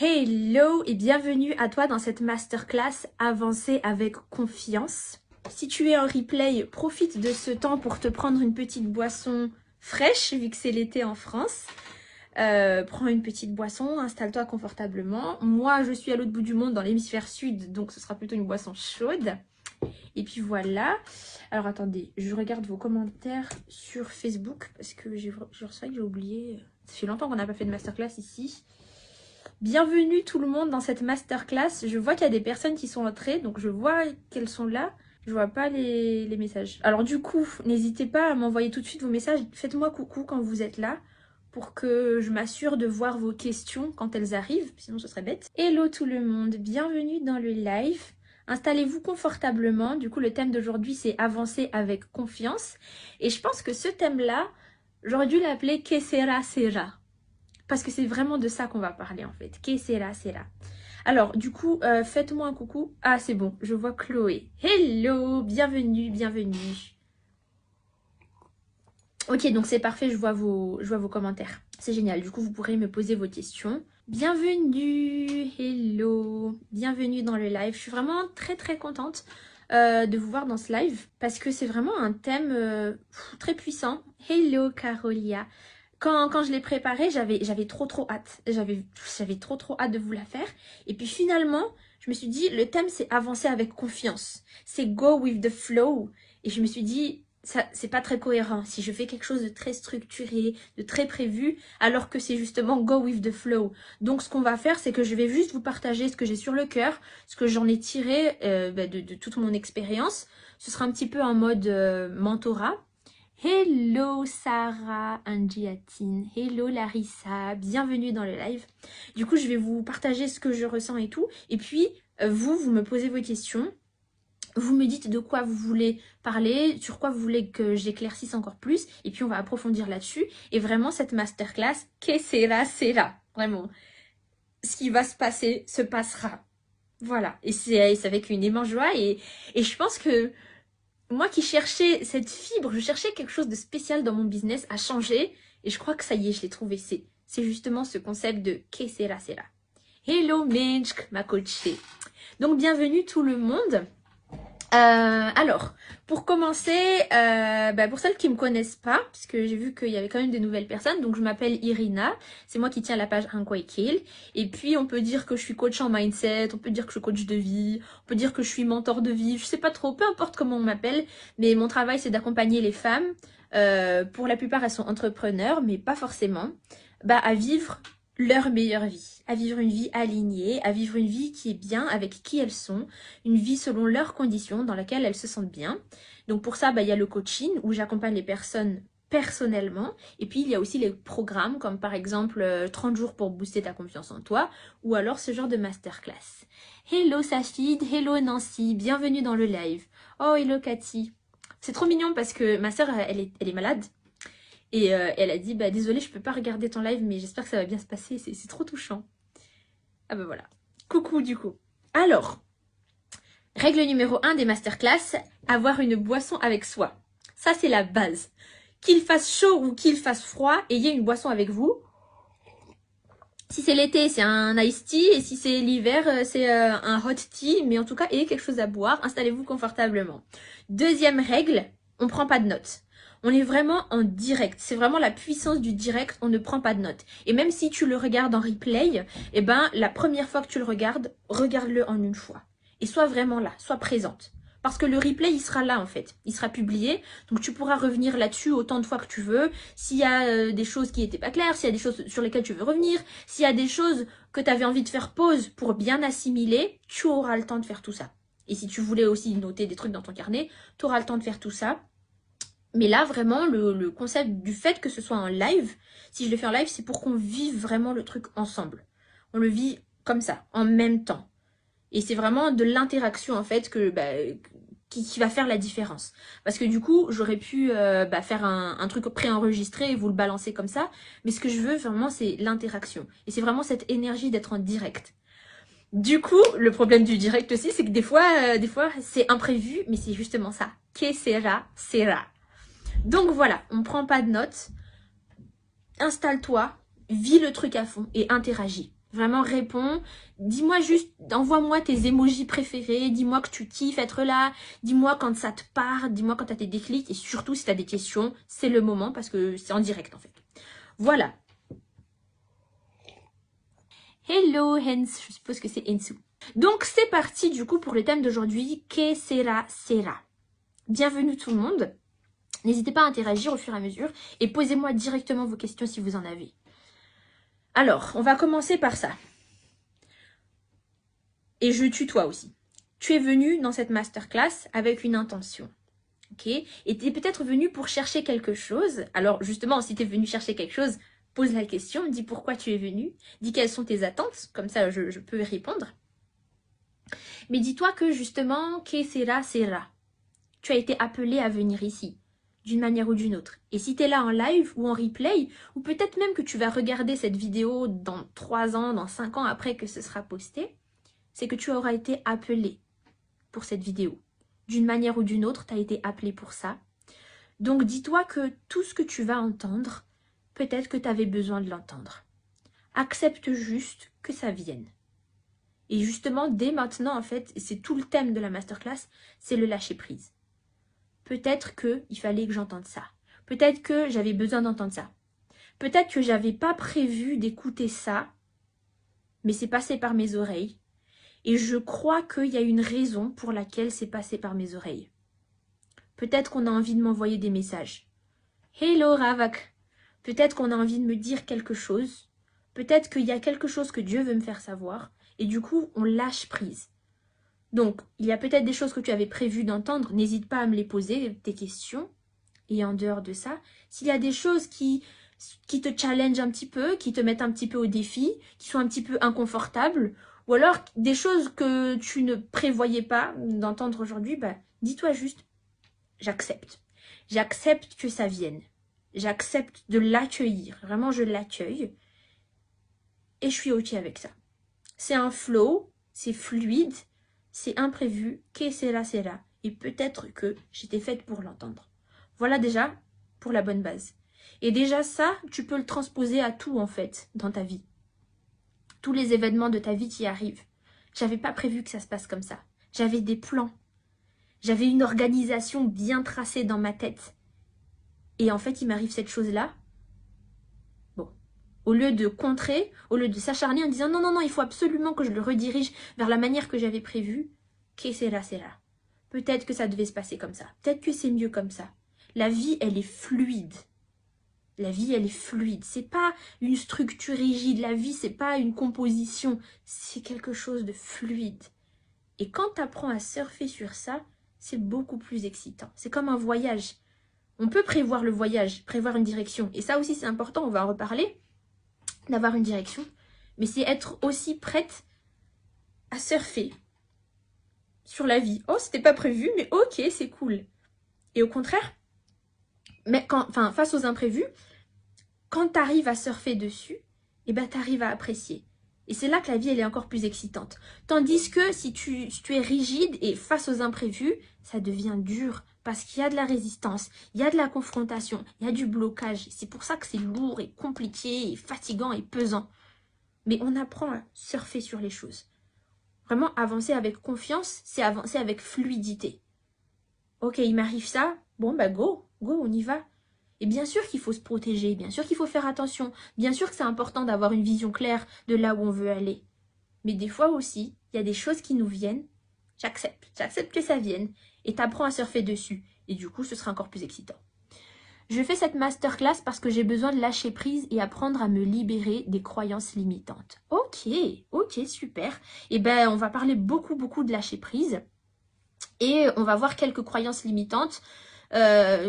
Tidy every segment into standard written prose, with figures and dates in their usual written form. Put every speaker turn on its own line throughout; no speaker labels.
Hello et bienvenue à toi dans cette masterclass avancée avec confiance. Si tu es en replay, profite de ce temps pour te prendre une petite boisson fraîche vu que c'est l'été en France. Prends une petite boisson, installe-toi confortablement. Moi, je suis à l'autre bout du monde dans l'hémisphère sud, donc ce sera plutôt une boisson chaude. Et puis voilà. Alors attendez, je regarde vos commentaires sur Facebook parce que je sais que j'ai oublié. Ça fait longtemps qu'on n'a pas fait de masterclass ici. Bienvenue tout le monde dans cette masterclass. Je vois qu'il y a des personnes qui sont entrées, donc je vois qu'elles sont là. Je vois pas les messages. Alors du coup, n'hésitez pas à m'envoyer tout de suite vos messages. Faites-moi coucou quand vous êtes là pour que je m'assure de voir vos questions quand elles arrivent, sinon ce serait bête. Hello tout le monde, bienvenue dans le live. Installez-vous confortablement. Du coup, le thème d'aujourd'hui, c'est avancer avec confiance. Et je pense que ce thème-là, j'aurais dû l'appeler Que sera sera. Parce que c'est vraiment de ça qu'on va parler en fait. Que sera sera. Alors, du coup, faites-moi un coucou. Ah, c'est bon, je vois Chloé. Hello, bienvenue, bienvenue. Ok, donc c'est parfait, je vois vos commentaires. C'est génial, du coup, vous pourrez me poser vos questions. Bienvenue, hello, bienvenue dans le live. Je suis vraiment très très contente de vous voir dans ce live parce que c'est vraiment un thème très puissant. Hello, Carolia. Quand je l'ai préparée, j'avais trop hâte. J'avais trop hâte de vous la faire. Et puis finalement, je me suis dit, le thème c'est avancer avec confiance. C'est go with the flow. Et je me suis dit, ça c'est pas très cohérent si je fais quelque chose de très structuré, de très prévu, alors que c'est justement go with the flow. Donc ce qu'on va faire, c'est que je vais juste vous partager ce que j'ai sur le cœur, ce que j'en ai tiré de toute mon expérience. Ce sera un petit peu en mode mentorat. Hello Sarah Angiatine, hello Larissa, bienvenue dans le live. Du coup, je vais vous partager ce que je ressens et tout. Et puis, vous me posez vos questions. Vous me dites de quoi vous voulez parler, sur quoi vous voulez que j'éclaircisse encore plus. Et puis, on va approfondir là-dessus. Et vraiment, cette masterclass, que sera, sera. Vraiment, ce qui va se passer, se passera. Voilà. Et c'est avec une immense joie. Et je pense que moi qui cherchais cette fibre, je cherchais quelque chose de spécial dans mon business à changer. Et je crois que ça y est, je l'ai trouvé. C'est justement ce concept de que sera sera. Hello Minchk, ma coachée. Donc bienvenue tout le monde. Alors, pour commencer, pour celles qui me connaissent pas, parce que j'ai vu qu'il y avait quand même des nouvelles personnes, donc je m'appelle Irina, c'est moi qui tiens la page Unquakil, et puis on peut dire que je suis coach en mindset, on peut dire que je suis coach de vie, on peut dire que je suis mentor de vie, je sais pas trop, peu importe comment on m'appelle, mais mon travail c'est d'accompagner les femmes, pour la plupart elles sont entrepreneurs, mais pas forcément, à vivre leur meilleure vie, à vivre une vie alignée, à vivre une vie qui est bien avec qui elles sont, une vie selon leurs conditions dans laquelle elles se sentent bien. Donc pour ça, il y a le coaching où j'accompagne les personnes personnellement. Et puis il y a aussi les programmes comme par exemple 30 jours pour booster ta confiance en toi ou alors ce genre de masterclass. Hello Safid, hello Nancy, bienvenue dans le live. Oh hello Cathy. C'est trop mignon parce que ma soeur elle est malade. Et elle a dit, désolée, je peux pas regarder ton live, mais j'espère que ça va bien se passer, c'est trop touchant. Ah voilà. Coucou du coup. Alors, règle numéro 1 des masterclass, avoir une boisson avec soi. Ça, c'est la base. Qu'il fasse chaud ou qu'il fasse froid, ayez une boisson avec vous. Si c'est l'été, c'est un iced tea, et si c'est l'hiver, c'est un hot tea, mais en tout cas, ayez quelque chose à boire, installez-vous confortablement. Deuxième règle, on prend pas de notes. On est vraiment en direct. C'est vraiment la puissance du direct. On ne prend pas de notes. Et même si tu le regardes en replay, la première fois que tu le regardes, regarde-le en une fois. Et sois vraiment là, sois présente. Parce que le replay, il sera là en fait. Il sera publié. Donc tu pourras revenir là-dessus autant de fois que tu veux. S'il y a des choses qui n'étaient pas claires, s'il y a des choses sur lesquelles tu veux revenir, s'il y a des choses que tu avais envie de faire pause pour bien assimiler, tu auras le temps de faire tout ça. Et si tu voulais aussi noter des trucs dans ton carnet, tu auras le temps de faire tout ça. Mais là, vraiment, le concept du fait que ce soit en live, si je le fais en live, c'est pour qu'on vive vraiment le truc ensemble. On le vit comme ça, en même temps. Et c'est vraiment de l'interaction, en fait, qui va faire la différence. Parce que du coup, j'aurais pu faire un truc préenregistré et vous le balancer comme ça. Mais ce que je veux, vraiment, c'est l'interaction. Et c'est vraiment cette énergie d'être en direct. Du coup, le problème du direct aussi, c'est que des fois c'est imprévu, mais c'est justement ça. Que sera, sera. Donc voilà, on prend pas de notes, installe-toi, vis le truc à fond et interagis. Vraiment, réponds. Dis-moi juste, envoie-moi tes emojis préférés. Dis-moi que tu kiffes être là. Dis-moi quand ça te parle. Dis-moi quand tu as tes déclics. Et surtout, si tu as des questions, c'est le moment parce que c'est en direct en fait. Voilà. Hello, Hens. Je suppose que c'est Hensu. Donc, c'est parti du coup pour le thème d'aujourd'hui. Que sera, sera. Bienvenue tout le monde. N'hésitez pas à interagir au fur et à mesure. Et posez-moi directement vos questions si vous en avez. Alors, on va commencer par ça. Et je tutoie aussi. Tu es venu dans cette masterclass avec une intention. Ok? Et tu es peut-être venu pour chercher quelque chose. Alors justement, si tu es venu chercher quelque chose, pose la question, dis pourquoi tu es venu, dis quelles sont tes attentes, comme ça je peux y répondre. Mais dis-toi que justement, que sera, sera. Tu as été appelé à venir ici, d'une manière ou d'une autre. Et si tu es là en live ou en replay, ou peut-être même que tu vas regarder cette vidéo dans 3 ans, dans 5 ans après que ce sera posté, c'est que tu auras été appelé pour cette vidéo. D'une manière ou d'une autre, tu as été appelé pour ça. Donc dis-toi que tout ce que tu vas entendre, peut-être que tu avais besoin de l'entendre. Accepte juste que ça vienne. Et justement, dès maintenant, en fait, c'est tout le thème de la masterclass, c'est le lâcher prise. Peut-être qu'il fallait que j'entende ça. Peut-être que j'avais besoin d'entendre ça. Peut-être que j'avais pas prévu d'écouter ça, mais c'est passé par mes oreilles. Et je crois qu'il y a une raison pour laquelle c'est passé par mes oreilles. Peut-être qu'on a envie de m'envoyer des messages. Hello Ravak. Peut-être qu'on a envie de me dire quelque chose. Peut-être qu'il y a quelque chose que Dieu veut me faire savoir. Et du coup, on lâche prise. Donc, il y a peut-être des choses que tu avais prévu d'entendre. N'hésite pas à me les poser, tes questions. Et en dehors de ça, s'il y a des choses qui te challengent un petit peu, qui te mettent un petit peu au défi, qui sont un petit peu inconfortables, ou alors des choses que tu ne prévoyais pas d'entendre aujourd'hui, bah, dis-toi juste, j'accepte. J'accepte que ça vienne. J'accepte de l'accueillir. Vraiment, je l'accueille. Et je suis OK avec ça. C'est un flow, c'est fluide, c'est imprévu, que c'est là. Et peut-être que j'étais faite pour l'entendre. Voilà déjà pour la bonne base. Et déjà ça, tu peux le transposer à tout en fait dans ta vie. Tous les événements de ta vie qui arrivent. J'avais pas prévu que ça se passe comme ça. J'avais des plans. J'avais une organisation bien tracée dans ma tête. Et en fait, il m'arrive cette chose-là. Bon, au lieu de contrer, au lieu de s'acharner en disant non, il faut absolument que je le redirige vers la manière que j'avais prévue, que c'est là. Peut-être que ça devait se passer comme ça. Peut-être que c'est mieux comme ça. La vie, elle est fluide. La vie, elle est fluide. C'est pas une structure rigide. La vie, c'est pas une composition. C'est quelque chose de fluide. Et quand tu apprends à surfer sur ça, c'est beaucoup plus excitant. C'est comme un voyage. On peut prévoir le voyage, prévoir une direction. Et ça aussi, c'est important, on va en reparler, d'avoir une direction. Mais c'est être aussi prête à surfer sur la vie. Oh, c'était pas prévu, mais ok, c'est cool. Et au contraire, mais face aux imprévus, quand tu arrives à surfer dessus, eh ben, tu arrives à apprécier. Et c'est là que la vie, elle est encore plus excitante. Tandis que si tu es rigide et face aux imprévus, ça devient dur. Parce qu'il y a de la résistance, il y a de la confrontation, il y a du blocage. C'est pour ça que c'est lourd et compliqué et fatigant et pesant. Mais on apprend à surfer sur les choses. Vraiment, avancer avec confiance, c'est avancer avec fluidité. Ok, il m'arrive ça, bon bah go, on y va. Et bien sûr qu'il faut se protéger, bien sûr qu'il faut faire attention, bien sûr que c'est important d'avoir une vision claire de là où on veut aller. Mais des fois aussi, il y a des choses qui nous viennent, j'accepte que ça vienne, et t'apprends à surfer dessus. Et du coup, ce sera encore plus excitant. Je fais cette masterclass parce que j'ai besoin de lâcher prise et apprendre à me libérer des croyances limitantes. Ok, super. Et ben, on va parler beaucoup de lâcher prise. Et on va voir quelques croyances limitantes,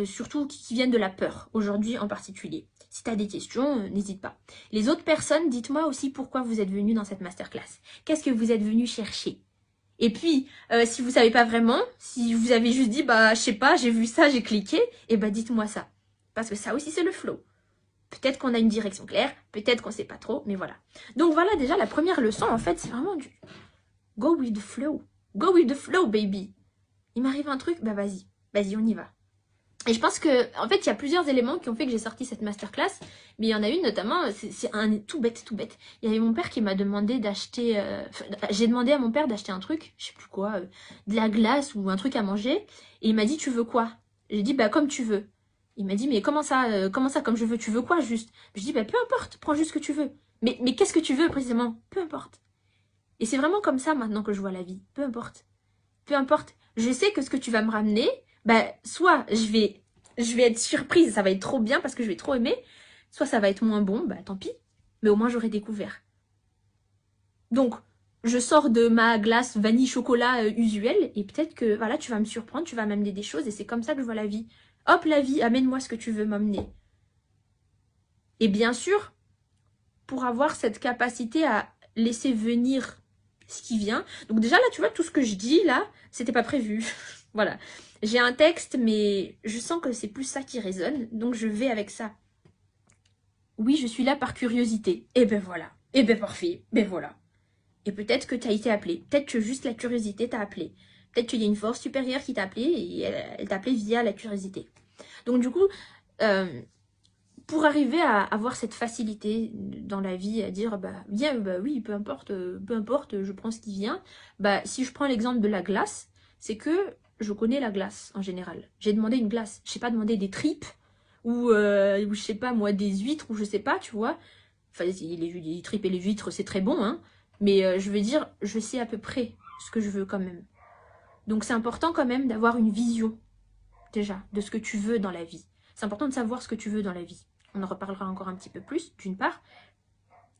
surtout qui viennent de la peur, aujourd'hui en particulier. Si tu as des questions, n'hésite pas. Les autres personnes, dites-moi aussi pourquoi vous êtes venus dans cette masterclass. Qu'est-ce que vous êtes venus chercher? Et puis, si vous savez pas vraiment, si vous avez juste dit, bah, je sais pas, j'ai vu ça, j'ai cliqué, et bah, dites-moi ça. Parce que ça aussi, c'est le flow. Peut-être qu'on a une direction claire, peut-être qu'on sait pas trop, mais voilà. Donc voilà, déjà, la première leçon, en fait, c'est vraiment du go with the flow. Go with the flow, baby. Il m'arrive un truc, bah vas-y, on y va. Et je pense que, en fait, il y a plusieurs éléments qui ont fait que j'ai sorti cette masterclass, mais il y en a une notamment, c'est un tout bête, tout bête. Il y avait mon père qui m'a demandé d'acheter, j'ai demandé à mon père d'acheter un truc, je sais plus quoi, de la glace ou un truc à manger, et il m'a dit, tu veux quoi? J'ai dit, bah comme tu veux. Il m'a dit, mais comment ça, comme je veux, tu veux quoi juste? Je dis, bah peu importe, prends juste ce que tu veux. Mais qu'est-ce que tu veux précisément? Peu importe. Et c'est vraiment comme ça maintenant que je vois la vie, peu importe. Peu importe, je sais que ce que tu vas me ramener, bah, soit je vais être surprise, ça va être trop bien parce que je vais trop aimer, soit ça va être moins bon, bah tant pis, mais au moins j'aurai découvert. Donc, je sors de ma glace vanille chocolat usuelle et peut-être que voilà, tu vas me surprendre, tu vas m'amener des choses et c'est comme ça que je vois la vie. Hop, la vie, amène-moi ce que tu veux m'amener. Et bien sûr, pour avoir cette capacité à laisser venir ce qui vient. Donc déjà là, tu vois, tout ce que je dis là, c'était pas prévu. Voilà. J'ai un texte, mais je sens que c'est plus ça qui résonne, donc je vais avec ça. Oui, je suis là par curiosité. Et ben voilà. Et ben parfait. Ben voilà. Et peut-être que tu as été appelé. Peut-être que juste la curiosité t'a appelé. Peut-être qu'il y a une force supérieure qui t'a appelé et elle t'a appelé via la curiosité. Donc du coup, pour arriver à avoir cette facilité dans la vie, à dire bah bien bah oui, peu importe, je prends ce qui vient. Bah si je prends l'exemple de la glace, c'est que je connais la glace en général. J'ai demandé une glace, je sais pas demander des tripes ou je sais pas moi des huîtres ou je sais pas, tu vois. Enfin les tripes et les huîtres c'est très bon hein, mais je veux dire je sais à peu près ce que je veux quand même. Donc c'est important quand même d'avoir une vision déjà de ce que tu veux dans la vie. C'est important de savoir ce que tu veux dans la vie. On en reparlera encore un petit peu plus, d'une part.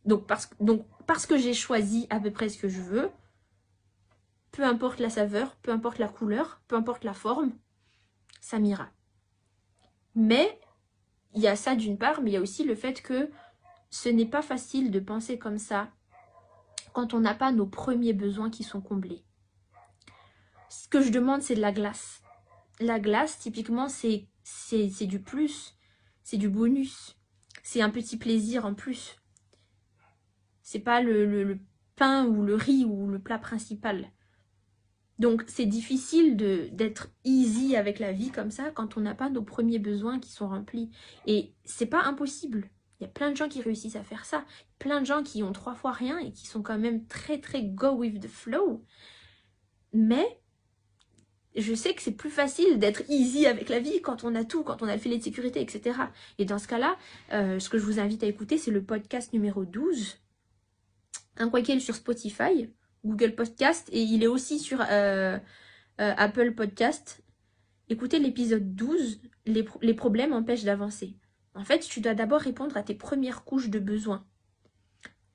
Donc parce que j'ai choisi à peu près ce que je veux, peu importe la saveur, peu importe la couleur, peu importe la forme, ça m'ira. Mais il y a ça d'une part, mais il y a aussi le fait que ce n'est pas facile de penser comme ça quand on n'a pas nos premiers besoins qui sont comblés. Ce que je demande, c'est de la glace. La glace, typiquement, c'est du plus, c'est du bonus. C'est un petit plaisir en plus. C'est pas le pain ou le riz ou le plat principal. Donc c'est difficile d'être easy avec la vie comme ça quand on n'a pas nos premiers besoins qui sont remplis. Et c'est pas impossible. Il y a plein de gens qui réussissent à faire ça. Plein de gens qui ont 3 fois rien et qui sont quand même très très go with the flow. Mais je sais que c'est plus facile d'être easy avec la vie quand on a tout, quand on a le filet de sécurité, etc. Et dans ce cas-là, ce que je vous invite à écouter, c'est le podcast numéro 12. Un quoi qu'il sur Spotify, Google Podcast, et il est aussi sur Apple Podcast. Écoutez l'épisode 12, les problèmes empêchent d'avancer. En fait, tu dois d'abord répondre à tes premières couches de besoins.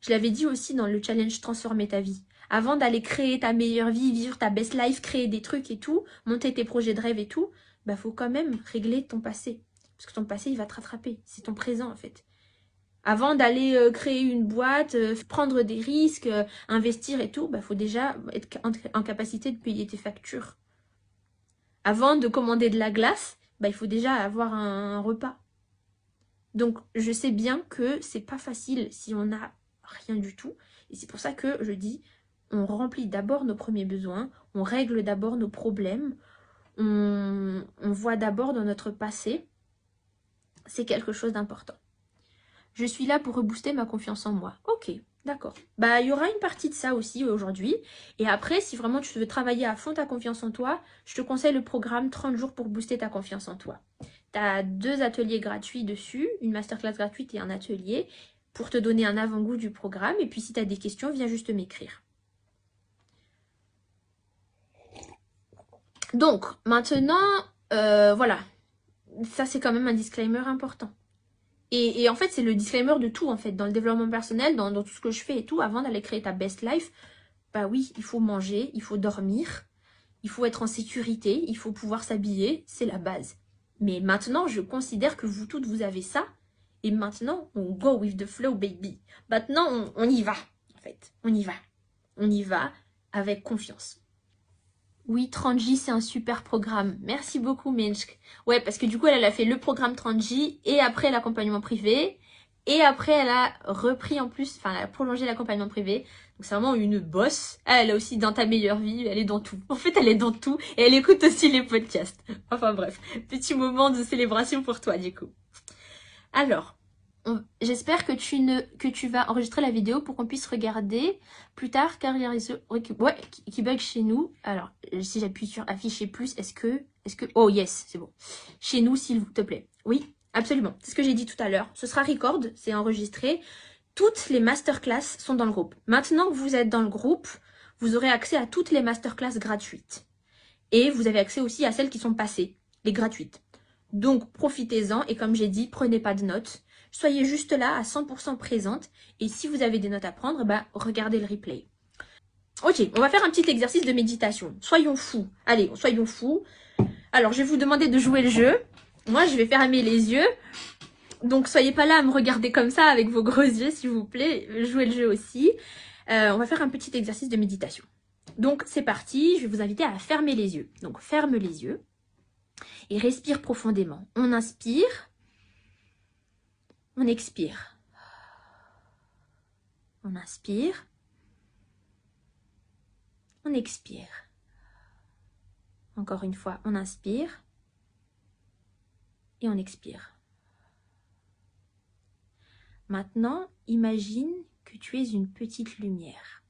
Je l'avais dit aussi dans le challenge Transformer ta vie. Avant d'aller créer ta meilleure vie, vivre ta best life, créer des trucs et tout, monter tes projets de rêve et tout, bah faut quand même régler ton passé. Parce que ton passé, il va te rattraper. C'est ton présent, en fait. Avant d'aller créer une boîte, prendre des risques, investir et tout, bah faut déjà être en capacité de payer tes factures. Avant de commander de la glace, bah il faut déjà avoir un repas. Donc je sais bien que c'est pas facile si on n'a rien du tout. Et c'est pour ça que je dis, on remplit d'abord nos premiers besoins, on règle d'abord nos problèmes, on voit d'abord dans notre passé. C'est quelque chose d'important. Je suis là pour rebooster ma confiance en moi. Ok, d'accord. Bah, il y aura une partie de ça aussi aujourd'hui. Et après, si vraiment tu veux travailler à fond ta confiance en toi, je te conseille le programme 30 jours pour booster ta confiance en toi. Tu as 2 ateliers gratuits dessus, une masterclass gratuite et un atelier pour te donner un avant-goût du programme. Et puis si tu as des questions, viens juste m'écrire. Donc, maintenant, voilà. Ça, c'est quand même un disclaimer important. Et en fait, c'est le disclaimer de tout, en fait, dans le développement personnel, dans tout ce que je fais et tout, avant d'aller créer ta best life, bah oui, il faut manger, il faut dormir, il faut être en sécurité, il faut pouvoir s'habiller, c'est la base. Mais maintenant, je considère que vous toutes, vous avez ça, et maintenant, on go with the flow, baby. Maintenant, on y va, en fait, on y va. On y va avec confiance. Oui, 30J, c'est un super programme. Merci beaucoup, Minsk. Ouais, parce que du coup, elle a fait le programme 30J et après l'accompagnement privé. Et après, elle a repris en plus, enfin, elle a prolongé l'accompagnement privé. Donc c'est vraiment une bosse. Elle est aussi dans ta meilleure vie, elle est dans tout. En fait, elle est dans tout et elle écoute aussi les podcasts. Enfin bref, petit moment de célébration pour toi du coup. Alors, j'espère que tu vas enregistrer la vidéo pour qu'on puisse regarder plus tard car il y a qui bug chez nous. Alors, si j'appuie sur afficher plus, est-ce que oh yes, c'est bon. Chez nous s'il te plaît. Oui, absolument. C'est ce que j'ai dit tout à l'heure. Ce sera record, c'est enregistré. Toutes les masterclass sont dans le groupe. Maintenant que vous êtes dans le groupe, vous aurez accès à toutes les masterclass gratuites. Et vous avez accès aussi à celles qui sont passées, les gratuites. Donc, profitez-en et comme j'ai dit, prenez pas de notes. Soyez juste là à 100% présente. Et si vous avez des notes à prendre, bah, regardez le replay. Ok, on va faire un petit exercice de méditation. Soyons fous. Allez, soyons fous. Alors, je vais vous demander de jouer le jeu. Moi, je vais fermer les yeux. Donc, soyez pas là à me regarder comme ça avec vos gros yeux, s'il vous plaît. Jouez le jeu aussi. On va faire un petit exercice de méditation. Donc, c'est parti. Je vais vous inviter à fermer les yeux. Donc, ferme les yeux. Et respire profondément. On inspire. On expire. On inspire. On expire. Encore une fois, on inspire. Et on expire. Maintenant, imagine que tu es une petite lumière.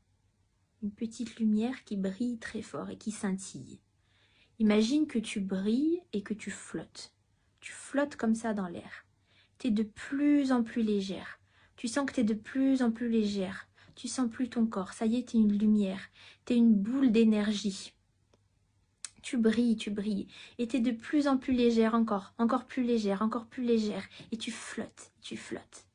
Une petite lumière qui brille très fort et qui scintille. Imagine que tu brilles et que tu flottes. Tu flottes comme ça dans l'air. Tu es de plus en plus légère. Tu sens que tu es de plus en plus légère. Tu sens plus ton corps. Ça y est, tu es une lumière. Tu es une boule d'énergie. Tu brilles. Et tu es de plus en plus légère encore. Encore plus légère, encore plus légère. Et tu flottes, tu flottes.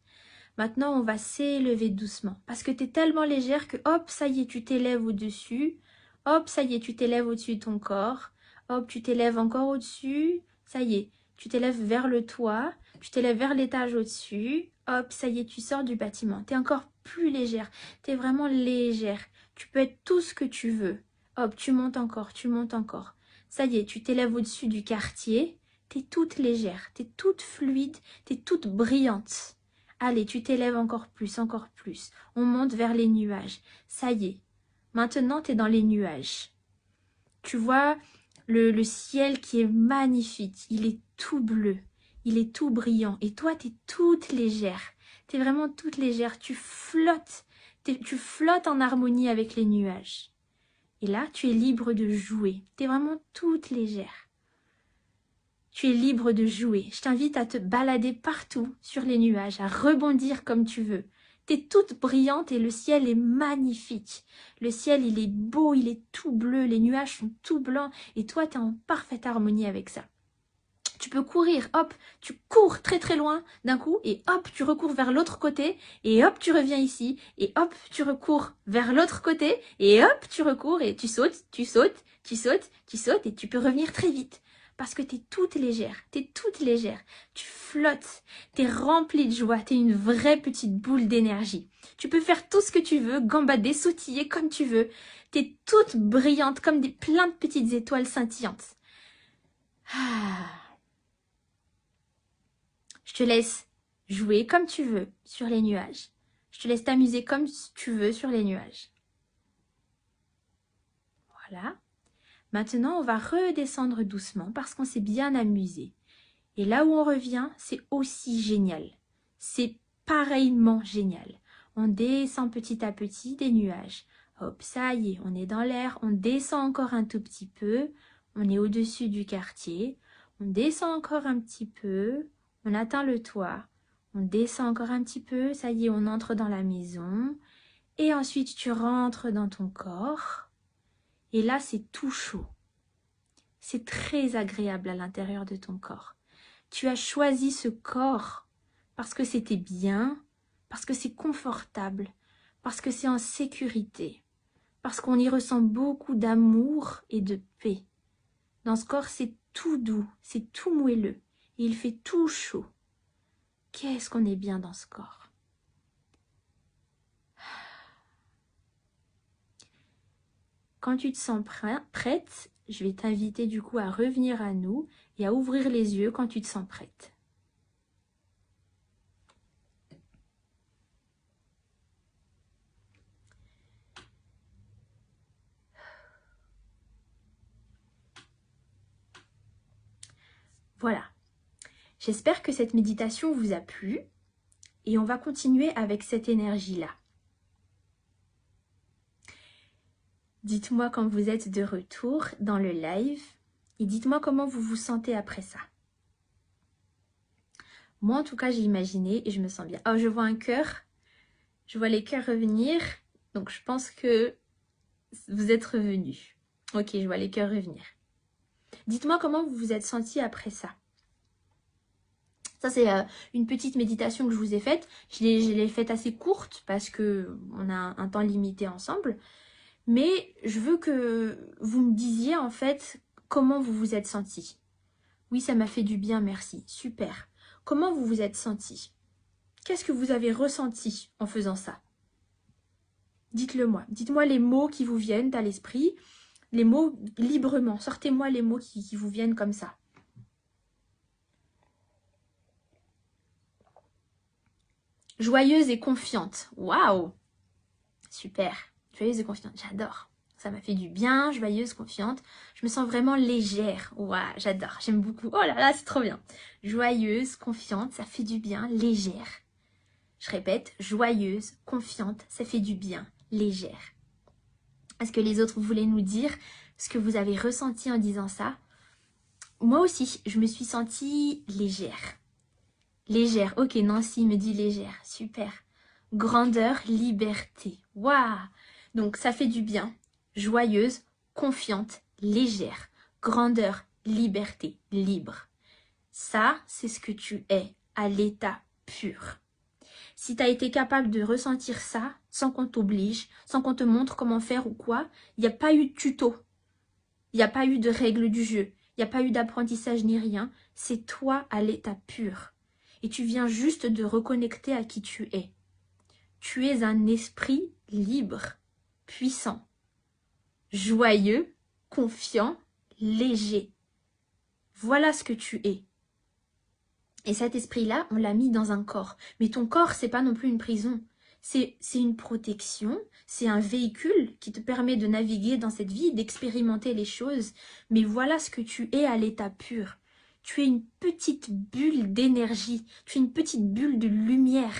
Maintenant, on va s'élever doucement. Parce que tu es tellement légère que hop, ça y est, tu t'élèves au-dessus. Hop, ça y est, tu t'élèves au-dessus de ton corps. Hop, tu t'élèves encore au-dessus. Ça y est, tu t'élèves vers le toit. Tu t'élèves vers l'étage au-dessus. Hop, ça y est, tu sors du bâtiment. Tu es encore plus légère. Tu es vraiment légère. Tu peux être tout ce que tu veux. Hop, tu montes encore, tu montes encore. Ça y est, tu t'élèves au-dessus du quartier. Tu es toute légère, tu es toute fluide, tu es toute brillante. Allez, tu t'élèves encore plus, encore plus. On monte vers les nuages. Ça y est. Maintenant, tu es dans les nuages. Tu vois le ciel qui est magnifique. Il est tout bleu. Il est tout brillant. Et toi, tu es toute légère. Tu es vraiment toute légère. Tu flottes. Tu flottes en harmonie avec les nuages. Et là, tu es libre de jouer. Tu es vraiment toute légère. Tu es libre de jouer. Je t'invite à te balader partout sur les nuages, à rebondir comme tu veux. Tu es toute brillante et le ciel est magnifique. Le ciel, il est beau, il est tout bleu, les nuages sont tout blancs et toi, tu es en parfaite harmonie avec ça. Tu peux courir, hop, tu cours très très loin d'un coup et hop, tu recours vers l'autre côté et hop, tu reviens ici et hop, tu recours vers l'autre côté et hop, tu recours et tu sautes, tu sautes, tu sautes, tu sautes et tu peux revenir très vite. Parce que tu es toute légère, tu flottes, tu es remplie de joie, tu es une vraie petite boule d'énergie. Tu peux faire tout ce que tu veux, gambader, sautiller comme tu veux. Tu es toute brillante comme plein de petites étoiles scintillantes. Je te laisse jouer comme tu veux sur les nuages. Je te laisse t'amuser comme tu veux sur les nuages. Voilà. Maintenant, on va redescendre doucement parce qu'on s'est bien amusé. Et là où on revient, c'est aussi génial. C'est pareillement génial. On descend petit à petit des nuages. Hop, ça y est, on est dans l'air. On descend encore un tout petit peu. On est au-dessus du quartier. On descend encore un petit peu. On atteint le toit. On descend encore un petit peu. Ça y est, on entre dans la maison. Et ensuite, tu rentres dans ton corps. Et là, c'est tout chaud. C'est très agréable à l'intérieur de ton corps. Tu as choisi ce corps parce que c'était bien, parce que c'est confortable, parce que c'est en sécurité, parce qu'on y ressent beaucoup d'amour et de paix. Dans ce corps, c'est tout doux, c'est tout moelleux, et il fait tout chaud. Qu'est-ce qu'on est bien dans ce corps. Quand tu te sens prête, je vais t'inviter du coup à revenir à nous et à ouvrir les yeux quand tu te sens prête. Voilà. J'espère que cette méditation vous a plu et on va continuer avec cette énergie-là. Dites-moi quand vous êtes de retour dans le live et dites-moi comment vous vous sentez après ça. Moi, en tout cas, j'ai imaginé et je me sens bien. Oh, je vois un cœur. Je vois les cœurs revenir. Donc, je pense que vous êtes revenus. Ok, je vois les cœurs revenir. Dites-moi comment vous vous êtes senti après ça. Ça, c'est une petite méditation que je vous ai faite. Je l'ai faite assez courte parce qu'on a un temps limité ensemble. Mais je veux que vous me disiez en fait comment vous vous êtes senti. Oui, ça m'a fait du bien, merci. Super. Comment vous vous êtes senti? Qu'est-ce que vous avez ressenti en faisant ça? Dites-le moi. Dites-moi les mots qui vous viennent à l'esprit. Les mots librement. Sortez-moi les mots qui vous viennent comme ça. Joyeuse et confiante. Waouh! Super. Joyeuse et confiante. J'adore. Ça m'a fait du bien. Joyeuse, confiante. Je me sens vraiment légère. Waouh, j'adore. J'aime beaucoup. Oh là là, c'est trop bien. Joyeuse, confiante. Ça fait du bien. Légère. Je répète. Joyeuse, confiante. Ça fait du bien. Légère. Est-ce que les autres voulaient nous dire ce que vous avez ressenti en disant ça? Moi aussi, je me suis sentie légère. Légère. Ok, Nancy me dit légère. Super. Grandeur, liberté. Waouh! Donc, ça fait du bien. Joyeuse, confiante, légère. Grandeur, liberté, libre. Ça, c'est ce que tu es à l'état pur. Si tu as été capable de ressentir ça, sans qu'on t'oblige, sans qu'on te montre comment faire ou quoi, il n'y a pas eu de tuto. Il n'y a pas eu de règles du jeu. Il n'y a pas eu d'apprentissage ni rien. C'est toi à l'état pur. Et tu viens juste de reconnecter à qui tu es. Tu es un esprit libre, puissant, joyeux, confiant, léger. Voilà ce que tu es. Et cet esprit-là, on l'a mis dans un corps. Mais ton corps, c'est pas non plus une prison. C'est une protection, c'est un véhicule qui te permet de naviguer dans cette vie, d'expérimenter les choses. Mais voilà ce que tu es à l'état pur. Tu es une petite bulle d'énergie, tu es une petite bulle de lumière.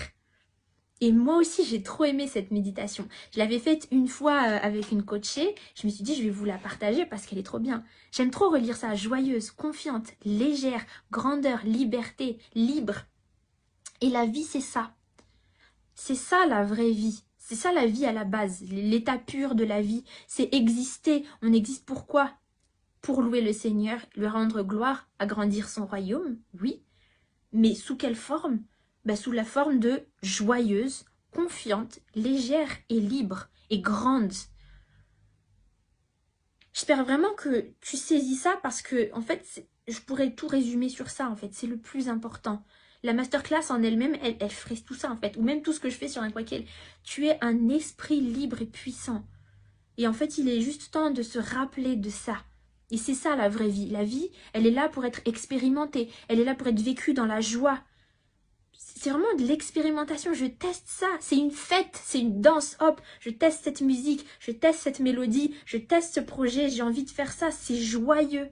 Et moi aussi, j'ai trop aimé cette méditation. Je l'avais faite une fois avec une coachée. Je me suis dit, je vais vous la partager parce qu'elle est trop bien. J'aime trop relire ça. Joyeuse, confiante, légère, grandeur, liberté, libre. Et la vie, c'est ça. C'est ça la vraie vie. C'est ça la vie à la base. L'état pur de la vie, c'est exister. On existe pourquoi? Pour louer le Seigneur, lui rendre gloire, agrandir son royaume, oui. Mais sous quelle forme? Sous la forme de joyeuse, confiante, légère et libre et grande. J'espère vraiment que tu saisis ça parce que, en fait, je pourrais tout résumer sur ça, en fait. C'est le plus important. La masterclass en elle-même, elle ferait tout ça, en fait. Ou même tout ce que je fais sur un quoiquel. Tu es un esprit libre et puissant. Et en fait, il est juste temps de se rappeler de ça. Et c'est ça la vraie vie. La vie, elle est là pour être expérimentée. Elle est là pour être vécue dans la joie. C'est vraiment de l'expérimentation. Je teste ça. C'est une fête. C'est une danse. Hop, je teste cette musique. Je teste cette mélodie. Je teste ce projet. J'ai envie de faire ça. C'est joyeux,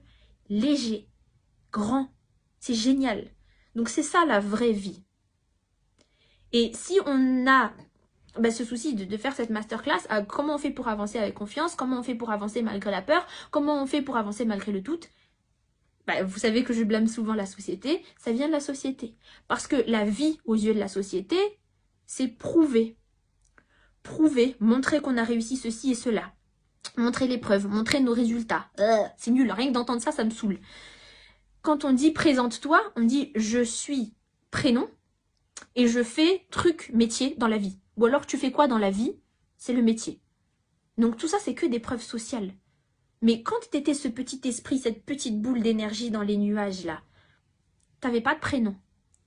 léger, grand. C'est génial. Donc c'est ça la vraie vie. Et si on a ce souci de faire cette masterclass, comment on fait pour avancer avec confiance, comment on fait pour avancer malgré la peur, comment on fait pour avancer malgré le doute, vous savez que je blâme souvent la société, ça vient de la société. Parce que la vie aux yeux de la société, c'est prouver. Prouver, montrer qu'on a réussi ceci et cela. Montrer les preuves, montrer nos résultats. C'est nul, rien que d'entendre ça, ça me saoule. Quand on dit présente-toi, on dit je suis prénom et je fais truc, métier dans la vie. Ou alors tu fais quoi dans la vie? C'est le métier. Donc tout ça, c'est que des preuves sociales. Mais quand t'étais ce petit esprit, cette petite boule d'énergie dans les nuages là, t'avais pas de prénom,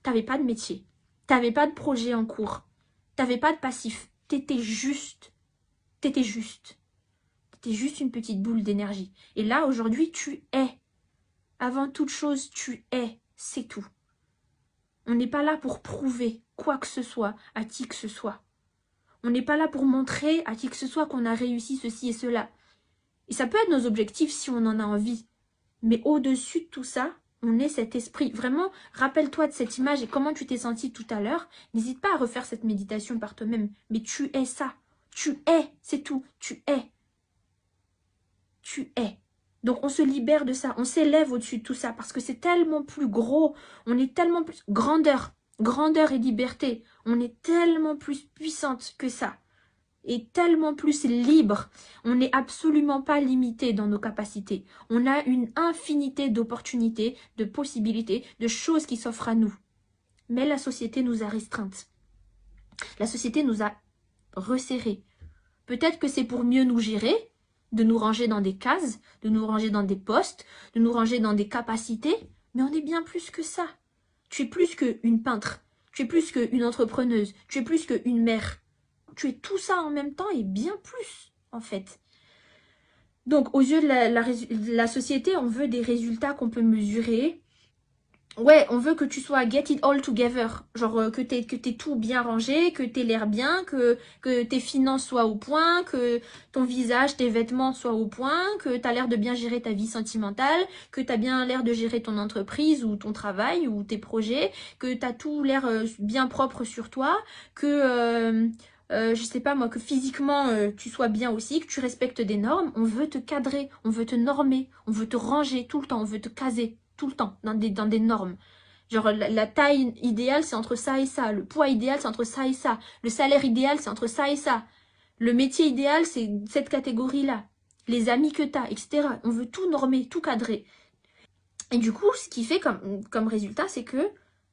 t'avais pas de métier, t'avais pas de projet en cours, t'avais pas de passif, t'étais juste une petite boule d'énergie. Et là, aujourd'hui, tu es. Avant toute chose, tu es, c'est tout. On n'est pas là pour prouver quoi que ce soit à qui que ce soit. On n'est pas là pour montrer à qui que ce soit qu'on a réussi ceci et cela. Et ça peut être nos objectifs si on en a envie. Mais au-dessus de tout ça, On est cet esprit. Vraiment, rappelle-toi de cette image et comment tu t'es senti tout à l'heure. N'hésite pas à refaire cette méditation par toi-même. Mais tu es ça. Tu es, c'est tout. Tu es. Tu es. Donc on se libère de ça, on s'élève au-dessus de tout ça parce que c'est tellement plus gros, on est tellement plus... grandeur et liberté, on est tellement plus puissante que ça et tellement plus libre. On n'est absolument pas limité dans nos capacités. On a une infinité d'opportunités, de possibilités, de choses qui s'offrent à nous. Mais la société nous a restreintes. La société nous a resserrées. Peut-être que c'est pour mieux nous gérer, de nous ranger dans des cases, de nous ranger dans des postes, de nous ranger dans des capacités, mais on est bien plus que ça. Tu es plus qu'une peintre, tu es plus qu'une entrepreneuse, tu es plus qu'une mère. Tu es tout ça en même temps et bien plus, en fait. Donc, aux yeux de la société, on veut des résultats qu'on peut mesurer. Ouais, on veut que tu sois get it all together. Genre que t'aies tout bien rangé, que t'aies l'air bien, que tes finances soient au point, que ton visage, tes vêtements soient au point, que t'as l'air de bien gérer ta vie sentimentale, que t'as bien l'air de gérer ton entreprise ou ton travail ou tes projets, que t'as tout l'air bien propre sur toi, que je sais pas moi, que physiquement tu sois bien aussi, que tu respectes des normes. On veut te cadrer, on veut te normer, on veut te ranger tout le temps, on veut te caser. Tout le temps, dans des normes. Genre, la taille idéale, c'est entre ça et ça. Le poids idéal, c'est entre ça et ça. Le salaire idéal, c'est entre ça et ça. Le métier idéal, c'est cette catégorie-là. Les amis que t'as, etc. On veut tout normer, tout cadrer. Et du coup, ce qui fait comme résultat, c'est que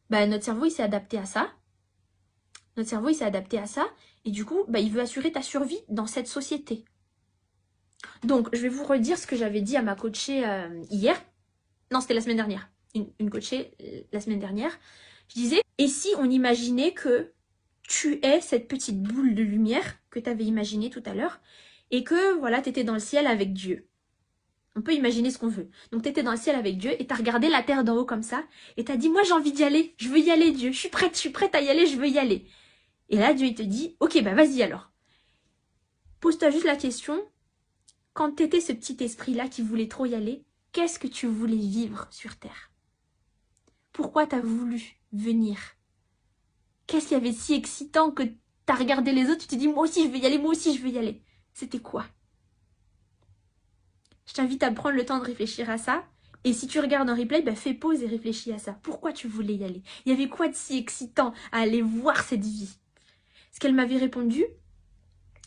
bah, notre cerveau, il s'est adapté à ça. Notre cerveau, il s'est adapté à ça. Et du coup, bah, il veut assurer ta survie dans cette société. Donc, je vais vous redire ce que j'avais dit à ma coachée hier. Non, c'était la semaine dernière. Une coachée la semaine dernière. Je disais, et si on imaginait que tu es cette petite boule de lumière que tu avais imaginée tout à l'heure et que, voilà, tu étais dans le ciel avec Dieu. On peut imaginer ce qu'on veut. Donc, tu étais dans le ciel avec Dieu et tu as regardé la terre d'en haut comme ça et tu as dit, moi, j'ai envie d'y aller. Je veux y aller, Dieu. Je suis prête à y aller, je veux y aller. Et là, Dieu, il te dit, ok, bah vas-y alors. Pose-toi juste la question, quand tu étais ce petit esprit-là qui voulait trop y aller, qu'est-ce que tu voulais vivre sur Terre? Pourquoi t'as voulu venir? Qu'est-ce qu'il y avait de si excitant que t'as regardé les autres, tu t'es dit moi aussi je veux y aller, moi aussi je veux y aller. C'était quoi? Je t'invite à prendre le temps de réfléchir à ça. Et si tu regardes un replay, bah fais pause et réfléchis à ça. Pourquoi tu voulais y aller? Il y avait quoi de si excitant à aller voir cette vie? Ce qu'elle m'avait répondu,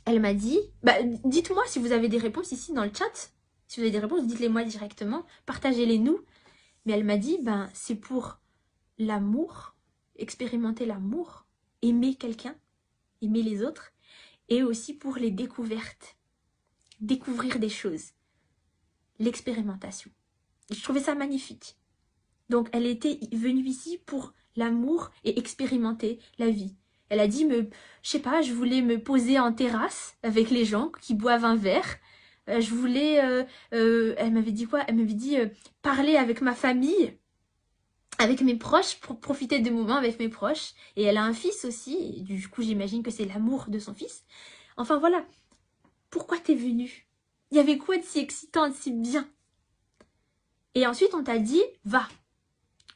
elle m'a dit, bah dites-moi si vous avez des réponses ici dans le chat. Si vous avez des réponses, dites-les moi directement, partagez-les nous. Mais elle m'a dit, ben c'est pour l'amour, expérimenter l'amour, aimer quelqu'un, aimer les autres, et aussi pour les découvertes, découvrir des choses, l'expérimentation. Et je trouvais ça magnifique. Donc elle était venue ici pour l'amour et expérimenter la vie. Elle a dit, je sais pas, je voulais me poser en terrasse avec les gens qui boivent un verre. Je voulais, elle m'avait dit quoi? Elle m'avait dit parler avec ma famille, avec mes proches, pour profiter des moments avec mes proches. Et elle a un fils aussi, et du coup j'imagine que c'est l'amour de son fils. Enfin voilà, pourquoi t'es venue? Il y avait quoi de si excitant, de si bien? Et ensuite on t'a dit, va.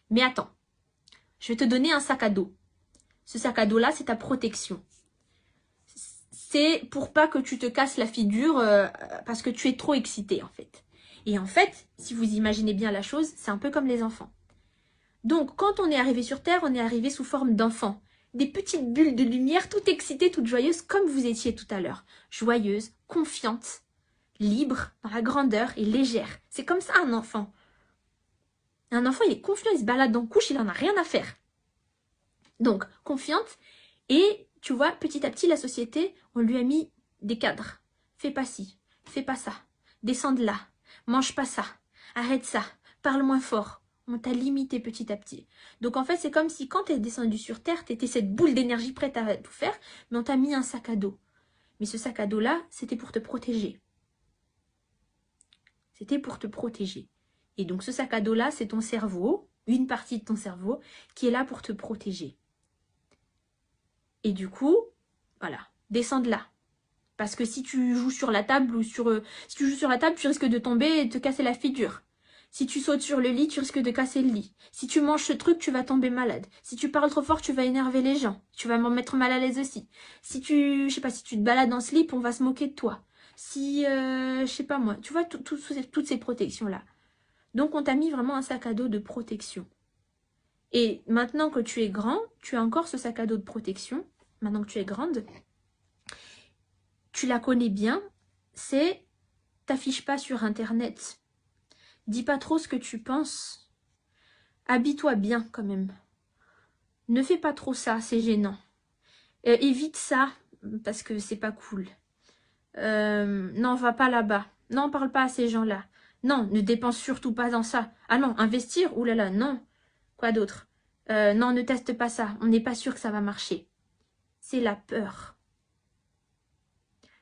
Mais attends, je vais te donner un sac à dos. Ce sac à dos-là, c'est ta protection. C'est pour pas que tu te casses la figure parce que tu es trop excité en fait. Et en fait, si vous imaginez bien la chose, c'est un peu comme les enfants. Donc, quand on est arrivé sur Terre, on est arrivé sous forme d'enfants. Des petites bulles de lumière, toutes excitées, toutes joyeuses, comme vous étiez tout à l'heure. Joyeuses, confiantes, libres, dans la grandeur et légères. C'est comme ça un enfant. Un enfant, il est confiant, il se balade en couche, il en a rien à faire. Donc, confiante. Et, tu vois, petit à petit, la société, on lui a mis des cadres. Fais pas ci, fais pas ça. Descends de là, mange pas ça, arrête ça, parle moins fort. On t'a limité petit à petit. Donc en fait, c'est comme si quand t'es descendu sur Terre, t'étais cette boule d'énergie prête à tout faire, mais on t'a mis un sac à dos. Mais ce sac à dos-là, c'était pour te protéger. C'était pour te protéger. Et donc ce sac à dos-là, c'est ton cerveau, une partie de ton cerveau, qui est là pour te protéger. Et du coup, voilà, descends de là. Parce que si tu joues sur la table, si tu joues sur la table, tu risques de tomber et de te casser la figure. Si tu sautes sur le lit, tu risques de casser le lit. Si tu manges ce truc, tu vas tomber malade. Si tu parles trop fort, tu vas énerver les gens. Tu vas m'en mettre mal à l'aise aussi. Si tu, je sais pas, si tu te balades en slip, on va se moquer de toi. Si, je sais pas moi, tu vois, toutes ces protections-là. Donc, on t'a mis vraiment un sac à dos de protection. Et maintenant que tu es grand, tu as encore ce sac à dos de protection. Maintenant que tu es grande, tu la connais bien. C'est, t'affiche pas sur Internet. Dis pas trop ce que tu penses. Habille-toi bien quand même. Ne fais pas trop ça, c'est gênant. Évite ça, parce que c'est pas cool. Non, va pas là-bas. Non, parle pas à ces gens-là. Non, ne dépense surtout pas dans ça. Ah non, investir, oulala, non. Quoi d'autre? Non, ne teste pas ça. On n'est pas sûr que ça va marcher. C'est la peur.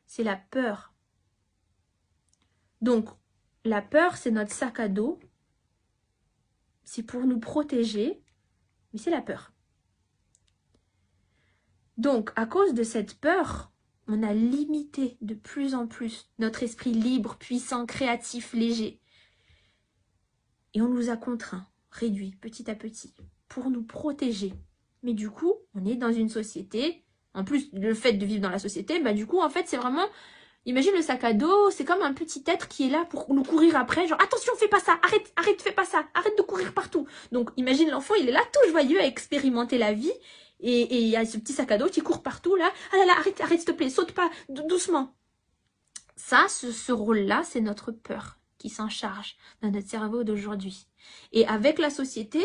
C'est la peur. Donc, la peur, c'est notre sac à dos. C'est pour nous protéger, mais c'est la peur. Donc, à cause de cette peur, on a limité de plus en plus notre esprit libre, puissant, créatif, léger. Et on nous a contraints, réduits petit à petit, pour nous protéger. Mais du coup, on est dans une société, en plus le fait de vivre dans la société, bah du coup, en fait, c'est vraiment... Imagine le sac à dos, c'est comme un petit être qui est là pour nous courir après, genre attention, fais pas ça, arrête, fais pas ça, arrête de courir partout. Donc imagine l'enfant, il est là tout joyeux à expérimenter la vie, et il y a ce petit sac à dos qui court partout là, ah là là, arrête s'il te plaît, saute pas, doucement. Ça, ce rôle-là, c'est notre peur qui s'en charge dans notre cerveau d'aujourd'hui. Et avec la société,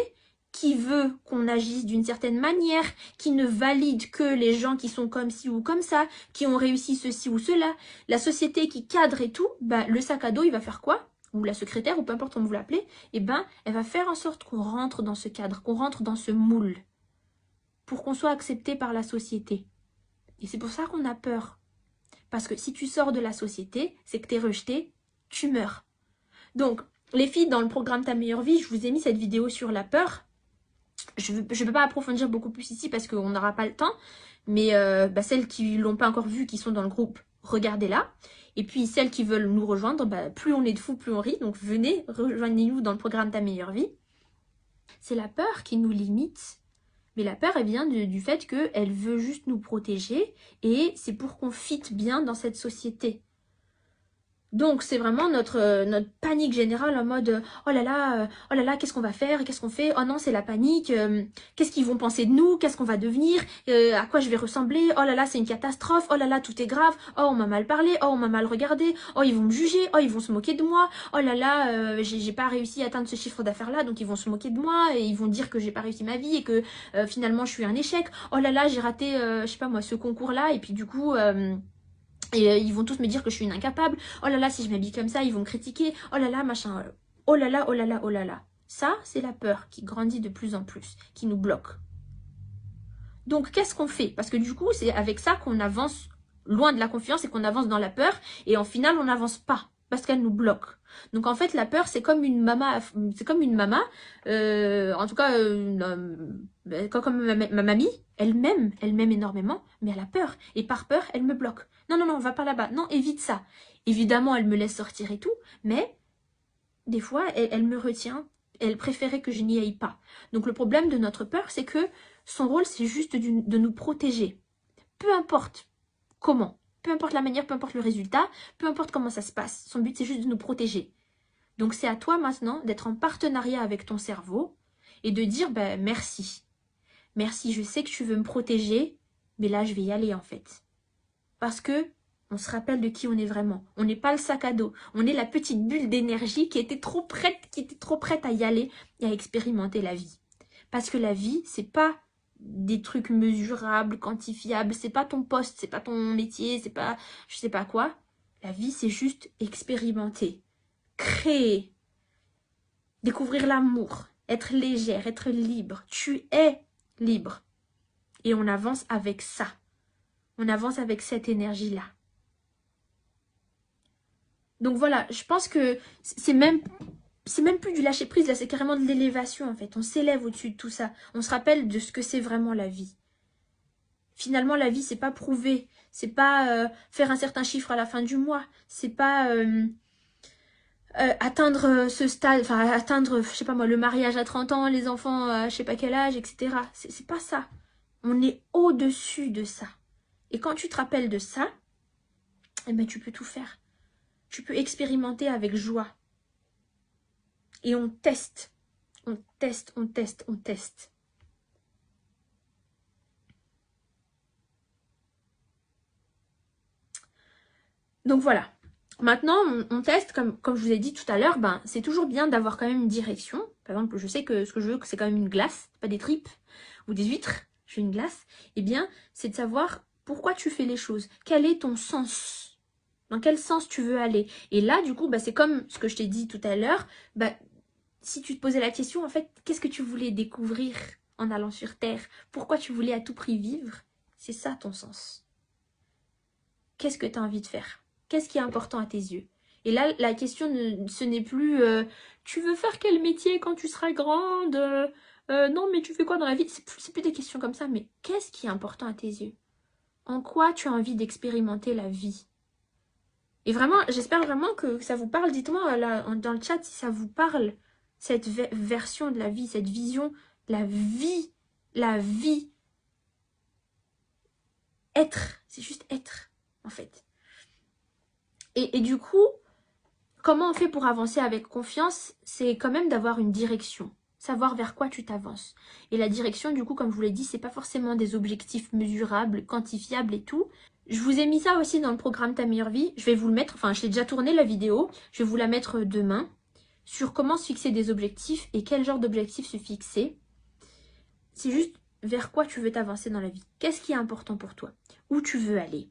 qui veut qu'on agisse d'une certaine manière, qui ne valide que les gens qui sont comme ci ou comme ça, qui ont réussi ceci ou cela, la société qui cadre et tout, bah, le sac à dos, il va faire quoi? Ou la secrétaire, ou peu importe comment vous l'appelez, eh ben, elle va faire en sorte qu'on rentre dans ce cadre, qu'on rentre dans ce moule, pour qu'on soit accepté par la société. Et c'est pour ça qu'on a peur. Parce que si tu sors de la société, c'est que tu es rejeté, tu meurs. Donc, les filles, dans le programme Ta Meilleure Vie, je vous ai mis cette vidéo sur la peur. Je ne peux pas approfondir beaucoup plus ici parce qu'on n'aura pas le temps. Mais celles qui ne l'ont pas encore vu, qui sont dans le groupe, regardez-la. Et puis celles qui veulent nous rejoindre, plus on est de fous, plus on rit. Donc venez, rejoignez-nous dans le programme Ta Meilleure Vie. C'est la peur qui nous limite. Mais la peur, elle vient du fait qu'elle veut juste nous protéger. Et c'est pour qu'on fitte bien dans cette société. Donc c'est vraiment notre panique générale en mode oh là là, qu'est-ce qu'on va faire, qu'est-ce qu'on fait, oh non c'est la panique, qu'est-ce qu'ils vont penser de nous, qu'est-ce qu'on va devenir, à quoi je vais ressembler, oh là là c'est une catastrophe, oh là là tout est grave, oh on m'a mal parlé, oh on m'a mal regardé, oh ils vont me juger, oh ils vont se moquer de moi, oh là là j'ai pas réussi à atteindre ce chiffre d'affaires là donc ils vont se moquer de moi et ils vont dire que j'ai pas réussi ma vie et que finalement je suis un échec, oh là là j'ai raté je sais pas moi ce concours là et puis du coup ils vont tous me dire que je suis une incapable. Oh là là, si je m'habille comme ça, ils vont me critiquer. Oh là là, machin. Oh là là, oh là là, oh là là. Ça, c'est la peur qui grandit de plus en plus, qui nous bloque. Donc, qu'est-ce qu'on fait? Parce que du coup, c'est avec ça qu'on avance loin de la confiance et qu'on avance dans la peur. Et en final, on n'avance pas parce qu'elle nous bloque. Donc, en fait, la peur, c'est comme une maman. C'est comme une maman. En tout cas, comme ma mamie, elle m'aime énormément, mais elle a peur. Et par peur, elle me bloque. Non, non, non, va pas là-bas. Non, évite ça. Évidemment, elle me laisse sortir et tout, mais des fois, elle me retient. Elle préférait que je n'y aille pas. Donc, le problème de notre peur, c'est que son rôle, c'est juste de nous protéger. Peu importe comment, peu importe la manière, peu importe le résultat, peu importe comment ça se passe. Son but, c'est juste de nous protéger. Donc, c'est à toi maintenant d'être en partenariat avec ton cerveau et de dire merci. Merci, je sais que tu veux me protéger, mais là, je vais y aller en fait. Parce que on se rappelle de qui on est vraiment. On n'est pas le sac à dos. On est la petite bulle d'énergie qui était trop prête à y aller et à expérimenter la vie. Parce que la vie, c'est pas des trucs mesurables, quantifiables. C'est pas ton poste, c'est pas ton métier, c'est pas je sais pas quoi. La vie, c'est juste expérimenter, créer, découvrir l'amour, être légère, être libre. Tu es libre. Et on avance avec ça. On avance avec cette énergie-là. Donc voilà, je pense que c'est même plus du lâcher prise, là c'est carrément de l'élévation en fait. On s'élève au-dessus de tout ça. On se rappelle de ce que c'est vraiment la vie. Finalement la vie c'est pas prouver, c'est pas faire un certain chiffre à la fin du mois, c'est pas atteindre ce stade, enfin atteindre, je sais pas moi, le mariage à 30 ans, les enfants à je sais pas quel âge, etc. C'est pas ça. On est au-dessus de ça. Et quand tu te rappelles de ça, eh ben, tu peux tout faire. Tu peux expérimenter avec joie. Et on teste. On teste, on teste, on teste. Donc voilà. Maintenant, on teste, comme je vous ai dit tout à l'heure, ben, c'est toujours bien d'avoir quand même une direction. Par exemple, je sais que ce que je veux, c'est quand même une glace, pas des tripes ou des huîtres. Je veux une glace. Eh bien, c'est de savoir pourquoi tu fais les choses. Quel est ton sens? Dans quel sens tu veux aller? Et là, du coup, bah, c'est comme ce que je t'ai dit tout à l'heure. Bah, si tu te posais la question, en fait, qu'est-ce que tu voulais découvrir en allant sur Terre? Pourquoi tu voulais à tout prix vivre? C'est ça ton sens. Qu'est-ce que tu as envie de faire? Qu'est-ce qui est important à tes yeux? Et là, la question, ce n'est plus tu veux faire quel métier quand tu seras grande? Non, mais tu fais quoi dans la vie? C'est plus des questions comme ça, mais qu'est-ce qui est important à tes yeux? En quoi tu as envie d'expérimenter la vie? Et vraiment, j'espère vraiment que ça vous parle. Dites-moi là, dans le chat si ça vous parle, cette version de la vie, cette vision, la vie, être. C'est juste être, en fait. Et du coup, comment on fait pour avancer avec confiance? C'est quand même d'avoir une direction. Savoir vers quoi tu t'avances. Et la direction, du coup, comme je vous l'ai dit, c'est pas forcément des objectifs mesurables, quantifiables et tout. Je vous ai mis ça aussi dans le programme Ta Meilleure Vie. Je vais vous le mettre, enfin, je l'ai déjà tourné la vidéo. Je vais vous la mettre demain. Sur comment se fixer des objectifs et quel genre d'objectifs se fixer. C'est juste vers quoi tu veux t'avancer dans la vie. Qu'est-ce qui est important pour toi? Où tu veux aller?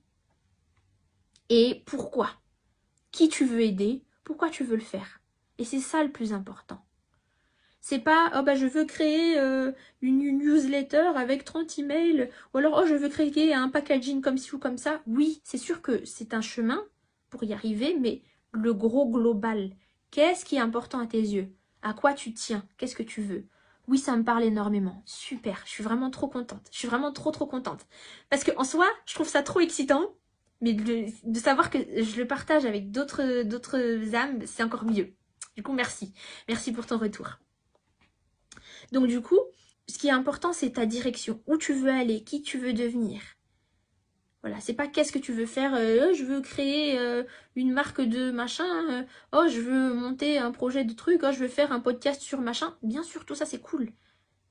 Et pourquoi? Qui tu veux aider? Pourquoi tu veux le faire? Et c'est ça le plus important. C'est pas, oh bah je veux créer une newsletter avec 30 emails, ou alors oh je veux créer un packaging comme ci ou comme ça. Oui, c'est sûr que c'est un chemin pour y arriver, mais le gros global, qu'est-ce qui est important à tes yeux? À quoi tu tiens? Qu'est-ce que tu veux? Oui, ça me parle énormément. Super, je suis vraiment trop contente. Je suis vraiment trop contente. Parce qu'en soi, je trouve ça trop excitant, mais de savoir que je le partage avec d'autres âmes, c'est encore mieux. Du coup, merci. Merci pour ton retour. Donc du coup, ce qui est important, c'est ta direction. Où tu veux aller, qui tu veux devenir. Voilà, c'est pas qu'est-ce que tu veux faire. Je veux créer une marque de machin. Oh, je veux monter un projet de truc. Oh, je veux faire un podcast sur machin. Bien sûr, tout ça, c'est cool.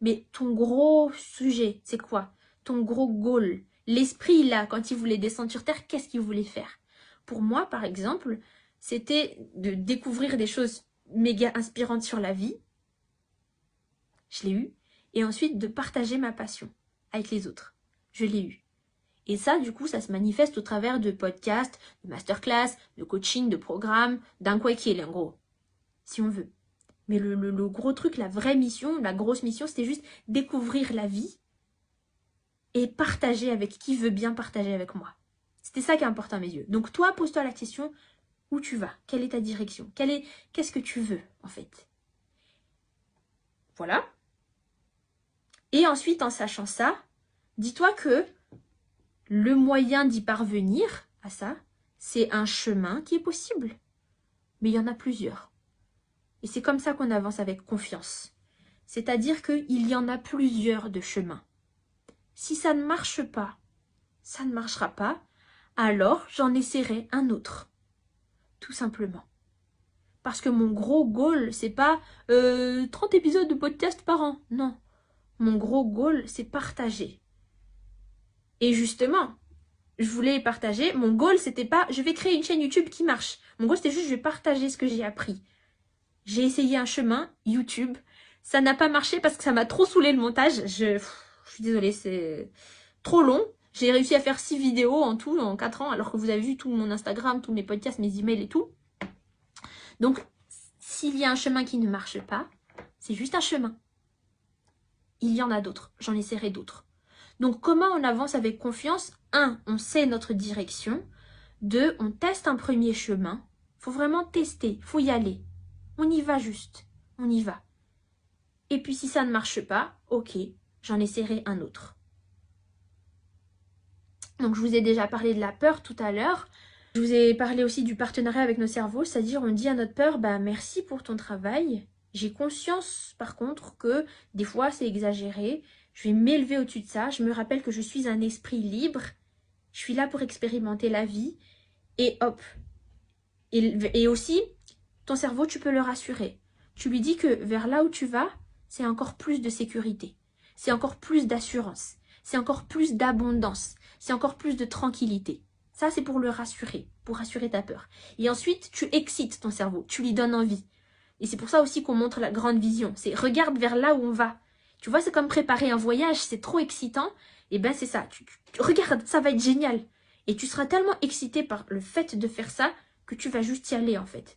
Mais ton gros sujet, c'est quoi? Ton gros goal. L'esprit, là, quand il voulait descendre sur Terre, qu'est-ce qu'il voulait faire? Pour moi, par exemple, c'était de découvrir des choses méga inspirantes sur la vie. Je l'ai eu. Et ensuite, de partager ma passion avec les autres. Je l'ai eu. Et ça, du coup, ça se manifeste au travers de podcasts, de masterclass, de coaching, de programmes, d'un quoi qu'il est, en gros. Si on veut. Mais le gros truc, la vraie mission, la grosse mission, c'était juste découvrir la vie et partager avec qui veut bien partager avec moi. C'était ça qui est important à mes yeux. Donc toi, pose-toi la question, où tu vas? Quelle est ta direction? Qu'est-ce que tu veux, en fait? Voilà. Et ensuite, en sachant ça, dis-toi que le moyen d'y parvenir à ça, c'est un chemin qui est possible. Mais il y en a plusieurs. Et c'est comme ça qu'on avance avec confiance. C'est-à-dire qu'il y en a plusieurs de chemins. Si ça ne marche pas, ça ne marchera pas, alors j'en essaierai un autre. Tout simplement. Parce que mon gros goal, c'est pas 30 épisodes de podcast par an. Non. Mon gros goal, c'est partager. Et justement, je voulais partager. Mon goal, c'était pas je vais créer une chaîne YouTube qui marche. Mon goal, c'était juste je vais partager ce que j'ai appris. J'ai essayé un chemin, YouTube. Ça n'a pas marché parce que ça m'a trop saoulé le montage. Je suis désolée, c'est trop long. J'ai réussi à faire 6 vidéos en tout, en 4 ans, alors que vous avez vu tout mon Instagram, tous mes podcasts, mes emails et tout. Donc, s'il y a un chemin qui ne marche pas, c'est juste un chemin. Il y en a d'autres. J'en essaierai d'autres. Donc, comment on avance avec confiance? 1, on sait notre direction. 2, on teste un premier chemin. Faut vraiment tester, faut y aller. On y va juste, on y va. Et puis si ça ne marche pas, ok, j'en essaierai un autre. Donc je vous ai déjà parlé de la peur tout à l'heure. Je vous ai parlé aussi du partenariat avec nos cerveaux, c'est-à-dire on dit à notre peur, bah merci pour ton travail. J'ai conscience par contre que des fois c'est exagéré. Je vais m'élever au-dessus de ça. Je me rappelle que je suis un esprit libre. Je suis là pour expérimenter la vie. Et hop. Et aussi, ton cerveau, tu peux le rassurer. Tu lui dis que vers là où tu vas, c'est encore plus de sécurité. C'est encore plus d'assurance. C'est encore plus d'abondance. C'est encore plus de tranquillité. Ça, c'est pour le rassurer, pour rassurer ta peur. Et ensuite, tu excites ton cerveau, tu lui donnes envie. Et c'est pour ça aussi qu'on montre la grande vision. C'est regarde vers là où on va. Tu vois, c'est comme préparer un voyage, c'est trop excitant. Et ben c'est ça, regarde, ça va être génial. Et tu seras tellement excité par le fait de faire ça que tu vas juste y aller en fait.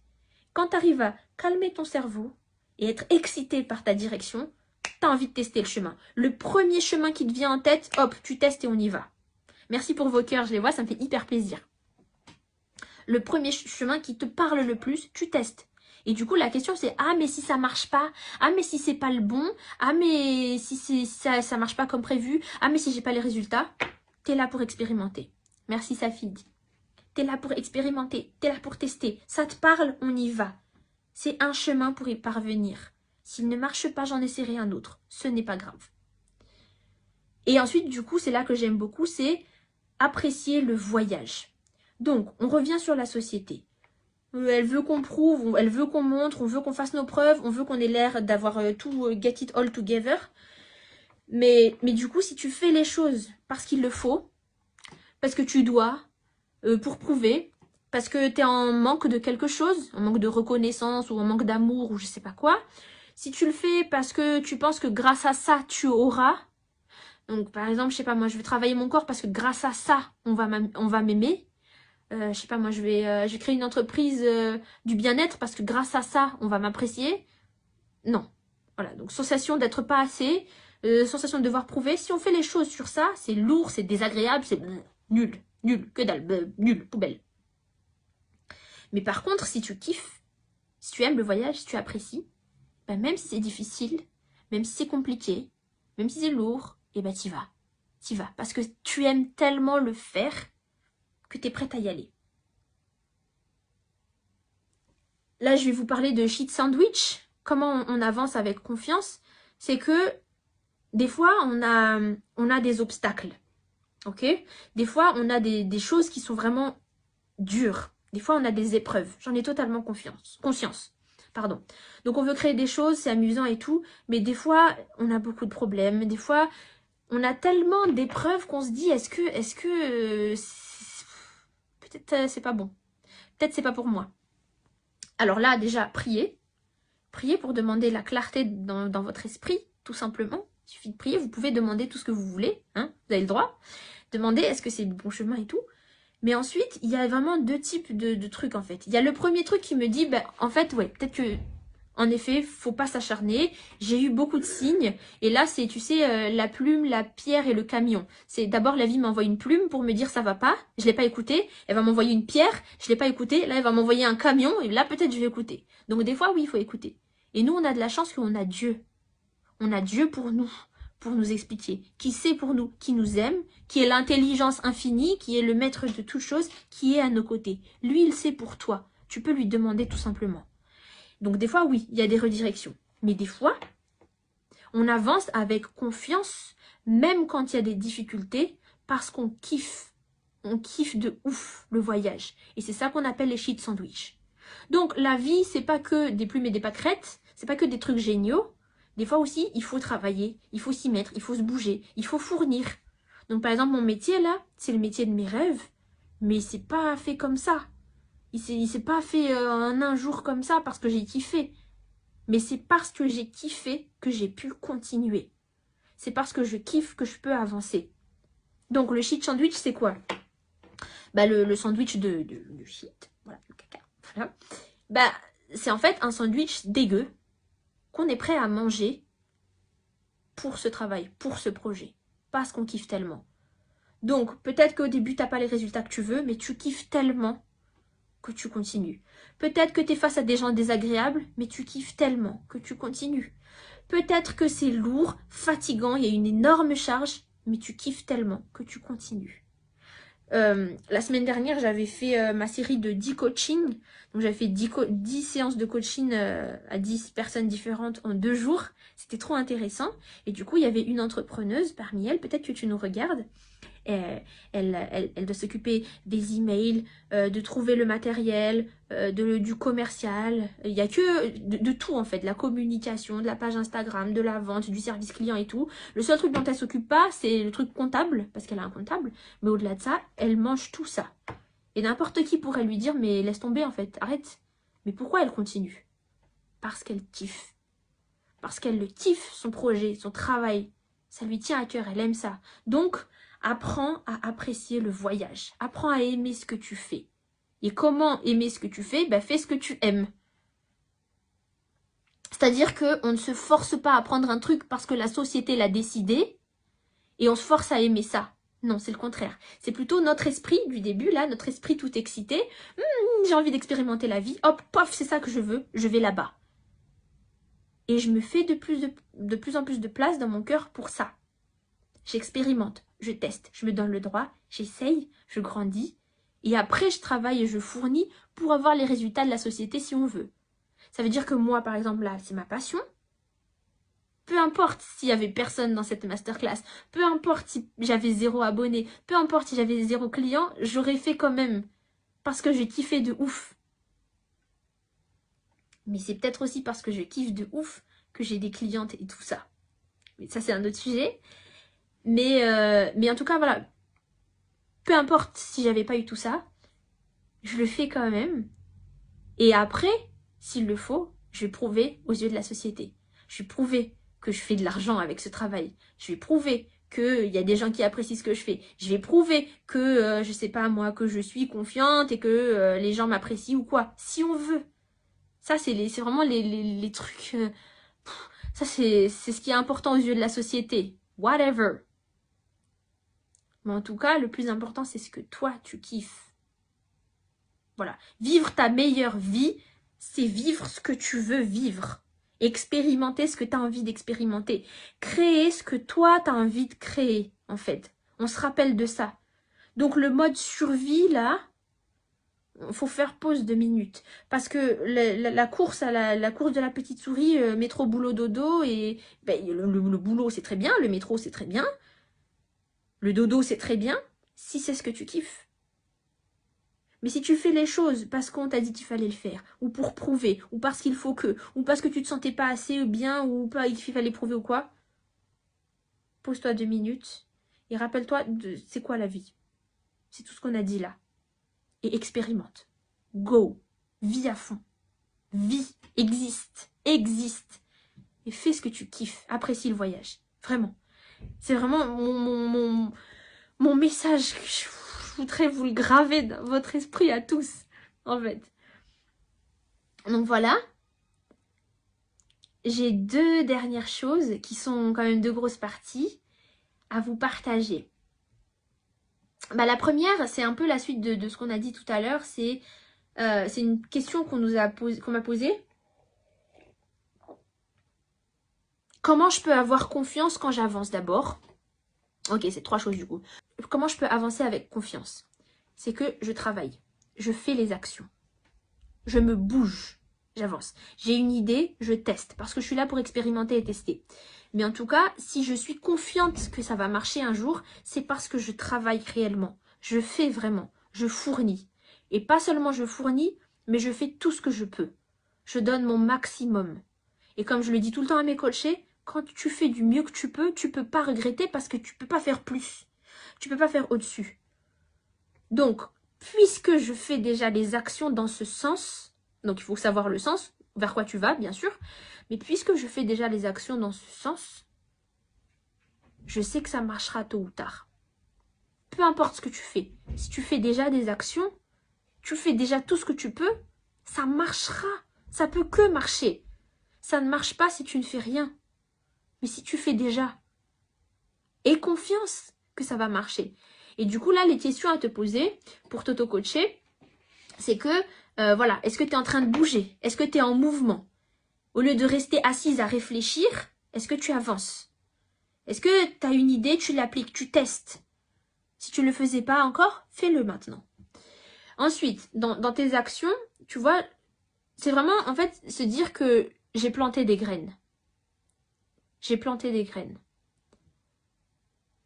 Quand tu arrives à calmer ton cerveau et être excité par ta direction, tu as envie de tester le chemin. Le premier chemin qui te vient en tête, hop, tu testes et on y va. Merci pour vos cœurs, je les vois, ça me fait hyper plaisir. Le premier chemin qui te parle le plus, tu testes. Et du coup, la question c'est, ah mais si ça marche pas, ah mais si c'est pas le bon, ah mais si ça marche pas comme prévu, ah mais si j'ai pas les résultats, t'es là pour expérimenter. Merci Safid. T'es là pour expérimenter, t'es là pour tester. Ça te parle, on y va. C'est un chemin pour y parvenir. S'il ne marche pas, j'en essaierai un autre. Ce n'est pas grave. Et ensuite, du coup, c'est là que j'aime beaucoup, c'est apprécier le voyage. Donc, on revient sur la société. Elle veut qu'on prouve, elle veut qu'on montre, on veut qu'on fasse nos preuves, on veut qu'on ait l'air d'avoir tout get it all together. Mais du coup, si tu fais les choses parce qu'il le faut, parce que tu dois, pour prouver, parce que tu es en manque de quelque chose, en manque de reconnaissance ou en manque d'amour ou je sais pas quoi, si tu le fais parce que tu penses que grâce à ça, tu auras, donc par exemple, je sais pas, moi je vais travailler mon corps parce que grâce à ça, on va m'aimer, je sais pas, moi je vais créer une entreprise du bien-être parce que grâce à ça, on va m'apprécier. Non. Voilà, donc sensation d'être pas assez, sensation de devoir prouver. Si on fait les choses sur ça, c'est lourd, c'est désagréable, c'est nul, que dalle, nul, poubelle. Mais par contre, si tu kiffes, si tu aimes le voyage, si tu apprécies, ben même si c'est difficile, même si c'est compliqué, même si c'est lourd, et ben t'y vas. T'y vas. Parce que tu aimes tellement le faire que tu es prête à y aller. Là, je vais vous parler de shit sandwich. Comment on avance avec confiance. C'est que des fois, on a des obstacles. Ok? Des fois, on a des choses qui sont vraiment dures. Des fois, on a des épreuves. J'en ai totalement conscience. Pardon. Donc, on veut créer des choses, c'est amusant et tout. Mais des fois, on a beaucoup de problèmes. Des fois, on a tellement d'épreuves qu'on se dit, est-ce que peut-être c'est pas bon. Peut-être c'est pas pour moi. Alors là, déjà, priez. Priez pour demander la clarté dans votre esprit, tout simplement. Il suffit de prier. Vous pouvez demander tout ce que vous voulez. Hein, vous avez le droit. Demandez est-ce que c'est le bon chemin et tout. Mais ensuite, il y a vraiment deux types de trucs, en fait. Il y a le premier truc qui me dit, ben, en fait, ouais, peut-être que, en effet, faut pas s'acharner. J'ai eu beaucoup de signes. Et là, c'est, tu sais, la plume, la pierre et le camion. C'est d'abord, la vie m'envoie une plume pour me dire ça va pas. Je l'ai pas écouté. Elle va m'envoyer une pierre. Je l'ai pas écouté. Là, elle va m'envoyer un camion. Et là, peut-être, je vais écouter. Donc, des fois, oui, il faut écouter. Et nous, on a de la chance qu'on a Dieu. On a Dieu pour nous expliquer, qui sait pour nous, qui nous aime, qui est l'intelligence infinie, qui est le maître de toutes choses, qui est à nos côtés. Lui, il sait pour toi. Tu peux lui demander tout simplement. Donc des fois, oui, il y a des redirections. Mais des fois, on avance avec confiance, même quand il y a des difficultés, parce qu'on kiffe. On kiffe de ouf le voyage. Et c'est ça qu'on appelle les shit sandwich. Donc la vie, c'est pas que des plumes et des pâquerettes, c'est pas que des trucs géniaux. Des fois aussi, il faut travailler, il faut s'y mettre, il faut se bouger, il faut fournir. Donc par exemple, mon métier là, c'est le métier de mes rêves, mais c'est pas fait comme ça. Il s'est pas fait en un jour comme ça parce que j'ai kiffé. Mais c'est parce que j'ai kiffé que j'ai pu continuer. C'est parce que je kiffe que je peux avancer. Donc le shit sandwich, c'est quoi? Bah le sandwich de shit, voilà, le caca. Voilà. Bah c'est en fait un sandwich dégueu qu'on est prêt à manger pour ce travail, pour ce projet, parce qu'on kiffe tellement. Donc, peut-être qu'au début, tu n'as pas les résultats que tu veux, mais tu kiffes tellement que tu continues. Peut-être que tu es face à des gens désagréables, mais tu kiffes tellement que tu continues. Peut-être que c'est lourd, fatigant, il y a une énorme charge, mais tu kiffes tellement que tu continues. La semaine dernière, j'avais fait ma série de 10 coachings. Donc, j'avais fait 10 séances de coaching à 10 personnes différentes en 2 jours. C'était trop intéressant. Et du coup, il y avait une entrepreneuse parmi elles. Peut-être que tu nous regardes. Elle doit s'occuper des emails, de trouver le matériel, du commercial. Il n'y a que de tout en fait, de la communication, de la page Instagram, de la vente, du service client et tout. Le seul truc dont elle s'occupe pas, c'est le truc comptable, parce qu'elle a un comptable. Mais au-delà de ça, elle mange tout ça. Et n'importe qui pourrait lui dire, mais laisse tomber en fait, arrête. Mais pourquoi elle continue? Parce qu'elle kiffe. Parce qu'elle le kiffe, son projet, son travail. Ça lui tient à cœur, elle aime ça. Donc, apprends à apprécier le voyage. Apprends à aimer ce que tu fais. Et comment aimer ce que tu fais? Ben, fais ce que tu aimes. C'est-à-dire qu'on ne se force pas à prendre un truc parce que la société l'a décidé et on se force à aimer ça. Non, c'est le contraire. C'est plutôt notre esprit du début, là, notre esprit tout excité. J'ai envie d'expérimenter la vie. Hop, pof, c'est ça que je veux. Je vais là-bas. Et je me fais de plus en plus de place dans mon cœur pour ça. J'expérimente, je teste, je me donne le droit, j'essaye, je grandis. Et après, je travaille et je fournis pour avoir les résultats de la société si on veut. Ça veut dire que moi, par exemple, là, c'est ma passion. Peu importe s'il y avait personne dans cette masterclass, peu importe si j'avais 0 abonné, peu importe si j'avais 0 client, j'aurais fait quand même. Parce que j'ai kiffé de ouf. Mais c'est peut-être aussi parce que je kiffe de ouf que j'ai des clientes et tout ça. Mais ça, c'est un autre sujet. Mais en tout cas, voilà. Peu importe si j'avais pas eu tout ça, je le fais quand même. Et après, s'il le faut, je vais prouver aux yeux de la société. Je vais prouver que je fais de l'argent avec ce travail. Je vais prouver qu'il y a des gens qui apprécient ce que je fais. Je vais prouver que, je sais pas moi, que je suis confiante et que les gens m'apprécient ou quoi. Si on veut. Ça, c'est vraiment les trucs... ça, c'est ce qui est important aux yeux de la société. Whatever. Mais en tout cas, le plus important, c'est ce que toi, tu kiffes. Voilà. Vivre ta meilleure vie, c'est vivre ce que tu veux vivre. Expérimenter ce que tu as envie d'expérimenter. Créer ce que toi, tu as envie de créer, en fait. On se rappelle de ça. Donc, le mode survie, là, faut faire pause 2 minutes. Parce que la course la course de la petite souris, métro, boulot, dodo, et ben, le boulot, c'est très bien, le métro, c'est très bien. Le dodo, c'est très bien, si c'est ce que tu kiffes. Mais si tu fais les choses parce qu'on t'a dit qu'il fallait le faire, ou pour prouver, ou parce qu'il faut que, ou parce que tu te sentais pas assez bien, ou pas qu'il fallait prouver ou quoi, pose-toi 2 minutes et rappelle-toi de c'est quoi la vie. C'est tout ce qu'on a dit là. Et expérimente. Go. Vis à fond. Vis. Existe. Existe. Et fais ce que tu kiffes. Apprécie le voyage. Vraiment. C'est vraiment mon message que je voudrais vous le graver dans votre esprit à tous, en fait. Donc voilà. J'ai 2 dernières choses qui sont quand même 2 grosses parties à vous partager. Bah, la première, c'est un peu la suite de ce qu'on a dit tout à l'heure. C'est une question qu'on m'a posée. Comment je peux avoir confiance quand j'avance d'abord? Ok, c'est 3 choses du coup. Comment je peux avancer avec confiance? C'est que je travaille, je fais les actions, je me bouge, j'avance. J'ai une idée, je teste, parce que je suis là pour expérimenter et tester. Mais en tout cas, si je suis confiante que ça va marcher un jour, c'est parce que je travaille réellement. Je fais vraiment, je fournis. Et pas seulement je fournis, mais je fais tout ce que je peux. Je donne mon maximum. Et comme je le dis tout le temps à mes coachés, quand tu fais du mieux que tu peux pas regretter parce que tu peux pas faire plus. Tu peux pas faire au-dessus. Donc, puisque je fais déjà les actions dans ce sens, donc il faut savoir le sens, vers quoi tu vas, bien sûr, mais puisque je fais déjà les actions dans ce sens, je sais que ça marchera tôt ou tard. Peu importe ce que tu fais, si tu fais déjà des actions, tu fais déjà tout ce que tu peux, ça marchera. Ça peut que marcher. Ça ne marche pas si tu ne fais rien. Mais si tu fais déjà, aie confiance que ça va marcher. Et du coup, là, les questions à te poser pour t'auto-coacher, c'est que, voilà, est-ce que tu es en train de bouger? Est-ce que tu es en mouvement? Au lieu de rester assise à réfléchir, est-ce que tu avances? Est-ce que tu as une idée, tu l'appliques, tu testes? Si tu ne le faisais pas encore, fais-le maintenant. Ensuite, dans tes actions, tu vois, c'est vraiment en fait se dire que j'ai planté des graines. J'ai planté des graines.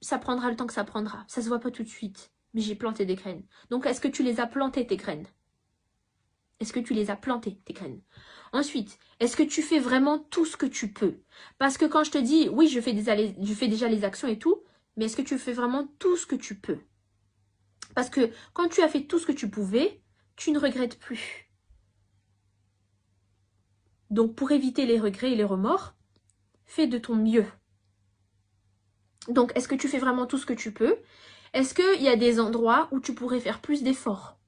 Ça prendra le temps que ça prendra. Ça se voit pas tout de suite. Mais j'ai planté des graines. Donc, est-ce que tu les as plantées, tes graines? Est-ce que tu les as plantées, tes graines? Ensuite, est-ce que tu fais vraiment tout ce que tu peux? Parce que quand je te dis, oui, je fais déjà les actions et tout, mais est-ce que tu fais vraiment tout ce que tu peux? Parce que quand tu as fait tout ce que tu pouvais, tu ne regrettes plus. Donc, pour éviter les regrets et les remords, fais de ton mieux. Donc, est-ce que tu fais vraiment tout ce que tu peux? Est-ce qu'il y a des endroits où tu pourrais faire plus d'efforts?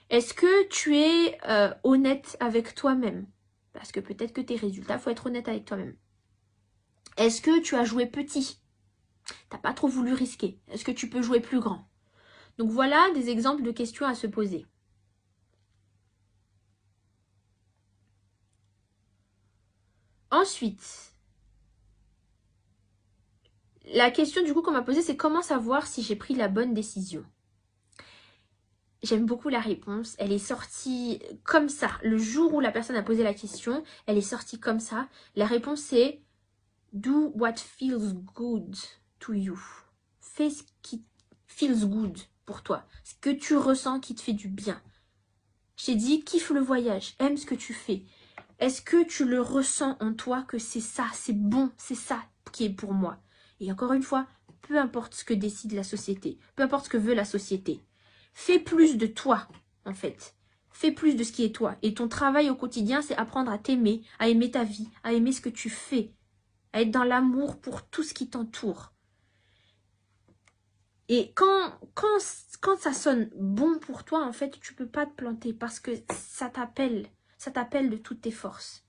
Est-ce que tu es honnête avec toi-même? Parce que peut-être que tes résultats, il faut être honnête avec toi-même. Est-ce que tu as joué petit? T'as pas trop voulu risquer. Est-ce que tu peux jouer plus grand? Donc voilà des exemples de questions à se poser. Ensuite, la question du coup qu'on m'a posée, c'est comment savoir si j'ai pris la bonne décision? J'aime beaucoup la réponse. Elle est sortie comme ça. Le jour où la personne a posé la question, elle est sortie comme ça. La réponse c'est do what feels good to you. Fais ce qui feels good pour toi. Ce que tu ressens qui te fait du bien. J'ai dit kiffe le voyage, aime ce que tu fais. Est-ce que tu le ressens en toi que c'est ça, c'est bon, c'est ça qui est pour moi? Et encore une fois, peu importe ce que décide la société, peu importe ce que veut la société. Fais plus de toi, en fait. Fais plus de ce qui est toi. Et ton travail au quotidien, c'est apprendre à t'aimer, à aimer ta vie, à aimer ce que tu fais, à être dans l'amour pour tout ce qui t'entoure. Et quand ça sonne bon pour toi, en fait, tu peux pas te planter parce que ça t'appelle de toutes tes forces.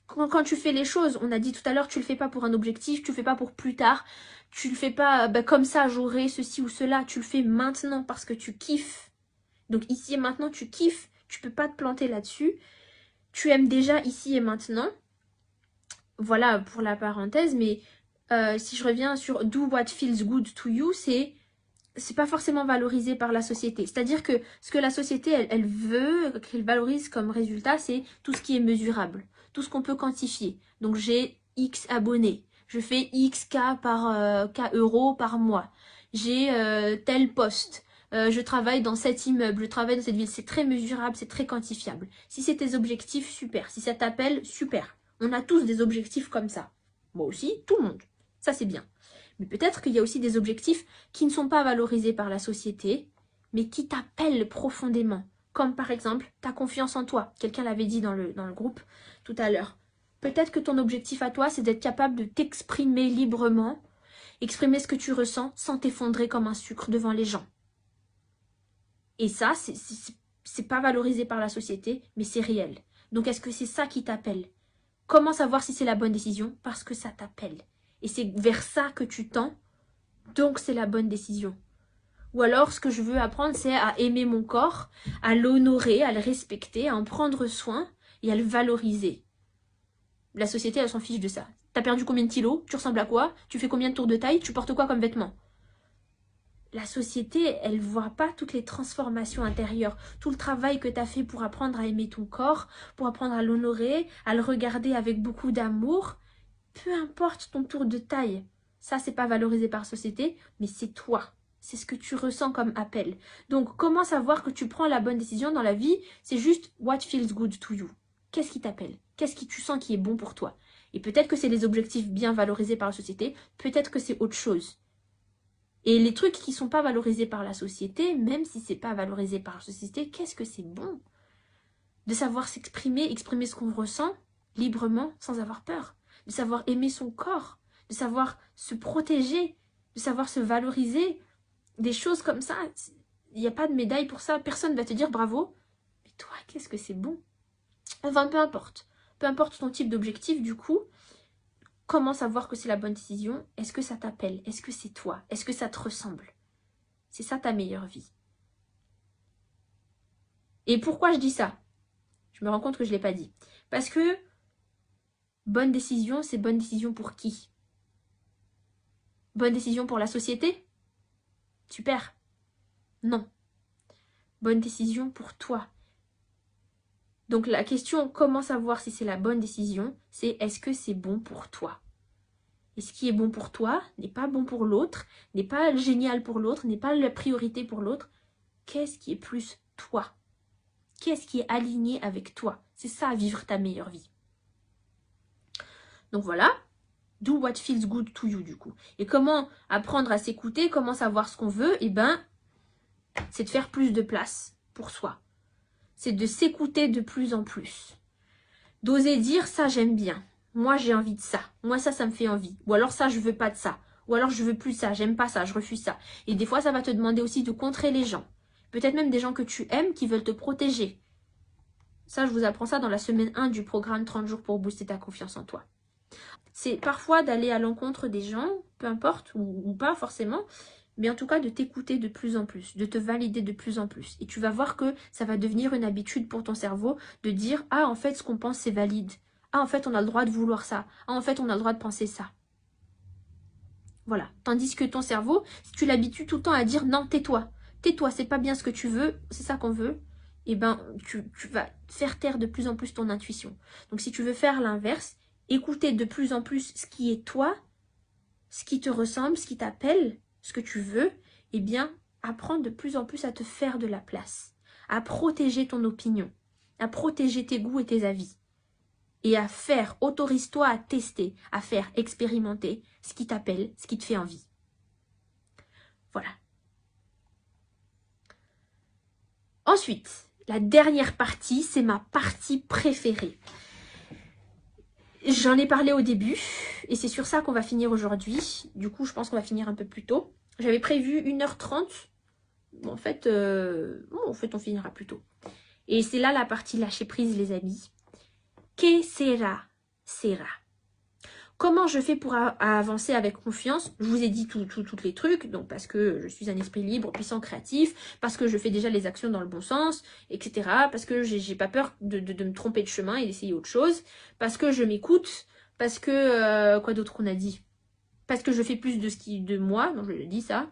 Quand tu fais les choses, on a dit tout à l'heure, tu le fais pas pour un objectif, tu le fais pas pour plus tard, tu le fais pas comme ça, j'aurai ceci ou cela, tu le fais maintenant parce que tu kiffes. Donc ici et maintenant, tu kiffes, tu peux pas te planter là-dessus. Tu aimes déjà ici et maintenant. Voilà pour la parenthèse, mais si je reviens sur do what feels good to you, c'est pas forcément valorisé par la société. C'est-à-dire que ce que la société, elle veut qu'elle valorise comme résultat, c'est tout ce qui est mesurable, tout ce qu'on peut quantifier. Donc j'ai X abonnés, je fais X K euros par mois, j'ai tel poste, je travaille dans cet immeuble, je travaille dans cette ville. C'est très mesurable, c'est très quantifiable. Si c'est tes objectifs, super. Si ça t'appelle, super. On a tous des objectifs comme ça. Moi aussi, tout le monde. Ça, c'est bien. Mais peut-être qu'il y a aussi des objectifs qui ne sont pas valorisés par la société, mais qui t'appellent profondément. Comme par exemple, ta confiance en toi. Quelqu'un l'avait dit dans le groupe tout à l'heure. Peut-être que ton objectif à toi, c'est d'être capable de t'exprimer librement, exprimer ce que tu ressens sans t'effondrer comme un sucre devant les gens. Et ça, c'est pas valorisé par la société, mais c'est réel. Donc est-ce que c'est ça qui t'appelle? Comment savoir si c'est la bonne décision? Parce que ça t'appelle. Et c'est vers ça que tu tends, donc c'est la bonne décision. Ou alors, ce que je veux apprendre, c'est à aimer mon corps, à l'honorer, à le respecter, à en prendre soin et à le valoriser. La société, elle s'en fiche de ça. T'as perdu combien de kilos? Tu ressembles à quoi? Tu fais combien de tours de taille? Tu portes quoi comme vêtements? La société, elle voit pas toutes les transformations intérieures, tout le travail que tu as fait pour apprendre à aimer ton corps, pour apprendre à l'honorer, à le regarder avec beaucoup d'amour. Peu importe ton tour de taille, ça c'est pas valorisé par la société, mais c'est toi. C'est ce que tu ressens comme appel. Donc comment savoir que tu prends la bonne décision dans la vie? C'est juste what feels good to you. Qu'est-ce qui t'appelle? Qu'est-ce que tu sens qui est bon pour toi? Et peut-être que c'est les objectifs bien valorisés par la société, peut-être que c'est autre chose. Et les trucs qui sont pas valorisés par la société, même si c'est pas valorisé par la société, qu'est-ce que c'est bon? De savoir s'exprimer, exprimer ce qu'on ressent librement, sans avoir peur. De savoir aimer son corps, de savoir se protéger, de savoir se valoriser. Des choses comme ça, il n'y a pas de médaille pour ça. Personne ne va te dire bravo. Mais toi, qu'est-ce que c'est bon? Enfin, peu importe. Peu importe ton type d'objectif, du coup, comment savoir que c'est la bonne décision? Est-ce que ça t'appelle? Est-ce que c'est toi? Est-ce que ça te ressemble? C'est ça ta meilleure vie. Et pourquoi je dis ça? Je me rends compte que je ne l'ai pas dit. Parce que bonne décision, c'est bonne décision pour qui? Bonne décision pour la société? Super. Non. Bonne décision pour toi. Donc la question, comment savoir si c'est la bonne décision, c'est est-ce que c'est bon pour toi? Et ce qui est bon pour toi n'est pas bon pour l'autre, n'est pas génial pour l'autre, n'est pas la priorité pour l'autre. Qu'est-ce qui est plus toi? Qu'est-ce qui est aligné avec toi? C'est ça, vivre ta meilleure vie. Donc voilà, do what feels good to you du coup. Et comment apprendre à s'écouter, comment savoir ce qu'on veut? Eh ben, c'est de faire plus de place pour soi. C'est de s'écouter de plus en plus. D'oser dire ça j'aime bien. Moi j'ai envie de ça. Moi ça me fait envie. Ou alors ça je veux pas de ça. Ou alors je veux plus ça, j'aime pas ça, je refuse ça. Et des fois ça va te demander aussi de contrer les gens. Peut-être même des gens que tu aimes qui veulent te protéger. Ça je vous apprends ça dans la semaine 1 du programme 30 jours pour booster ta confiance en toi. C'est parfois d'aller à l'encontre des gens, peu importe, ou pas forcément, mais en tout cas de t'écouter de plus en plus, de te valider de plus en plus. Et tu vas voir que ça va devenir une habitude pour ton cerveau de dire « Ah, en fait, ce qu'on pense, c'est valide. Ah, en fait, on a le droit de vouloir ça. Ah, en fait, on a le droit de penser ça. » Voilà. Tandis que ton cerveau, si tu l'habitues tout le temps à dire « Non, tais-toi. Tais-toi, c'est pas bien ce que tu veux, c'est ça qu'on veut. » Eh ben, tu vas faire taire de plus en plus ton intuition. Donc, si tu veux faire l'inverse, écouter de plus en plus ce qui est toi, ce qui te ressemble, ce qui t'appelle, ce que tu veux, eh bien, apprendre de plus en plus à te faire de la place, à protéger ton opinion, à protéger tes goûts et tes avis, et à faire, autorise-toi à tester, à faire expérimenter ce qui t'appelle, ce qui te fait envie. Voilà. Ensuite, la dernière partie, c'est ma partie préférée. J'en ai parlé au début, et c'est sur ça qu'on va finir aujourd'hui. Du coup, je pense qu'on va finir un peu plus tôt. J'avais prévu 1h30. Bon, en fait, on finira plus tôt. Et c'est là la partie lâcher prise, les amis. Que sera, sera. Comment je fais pour avancer avec confiance? Je vous ai dit tous les trucs. Donc, parce que je suis un esprit libre, puissant, créatif. Parce que je fais déjà les actions dans le bon sens, etc. Parce que j'ai pas peur de me tromper de chemin et d'essayer autre chose. Parce que je m'écoute. Parce que... quoi d'autre qu'on a dit? Parce que je fais plus de moi. Donc, je le dis ça.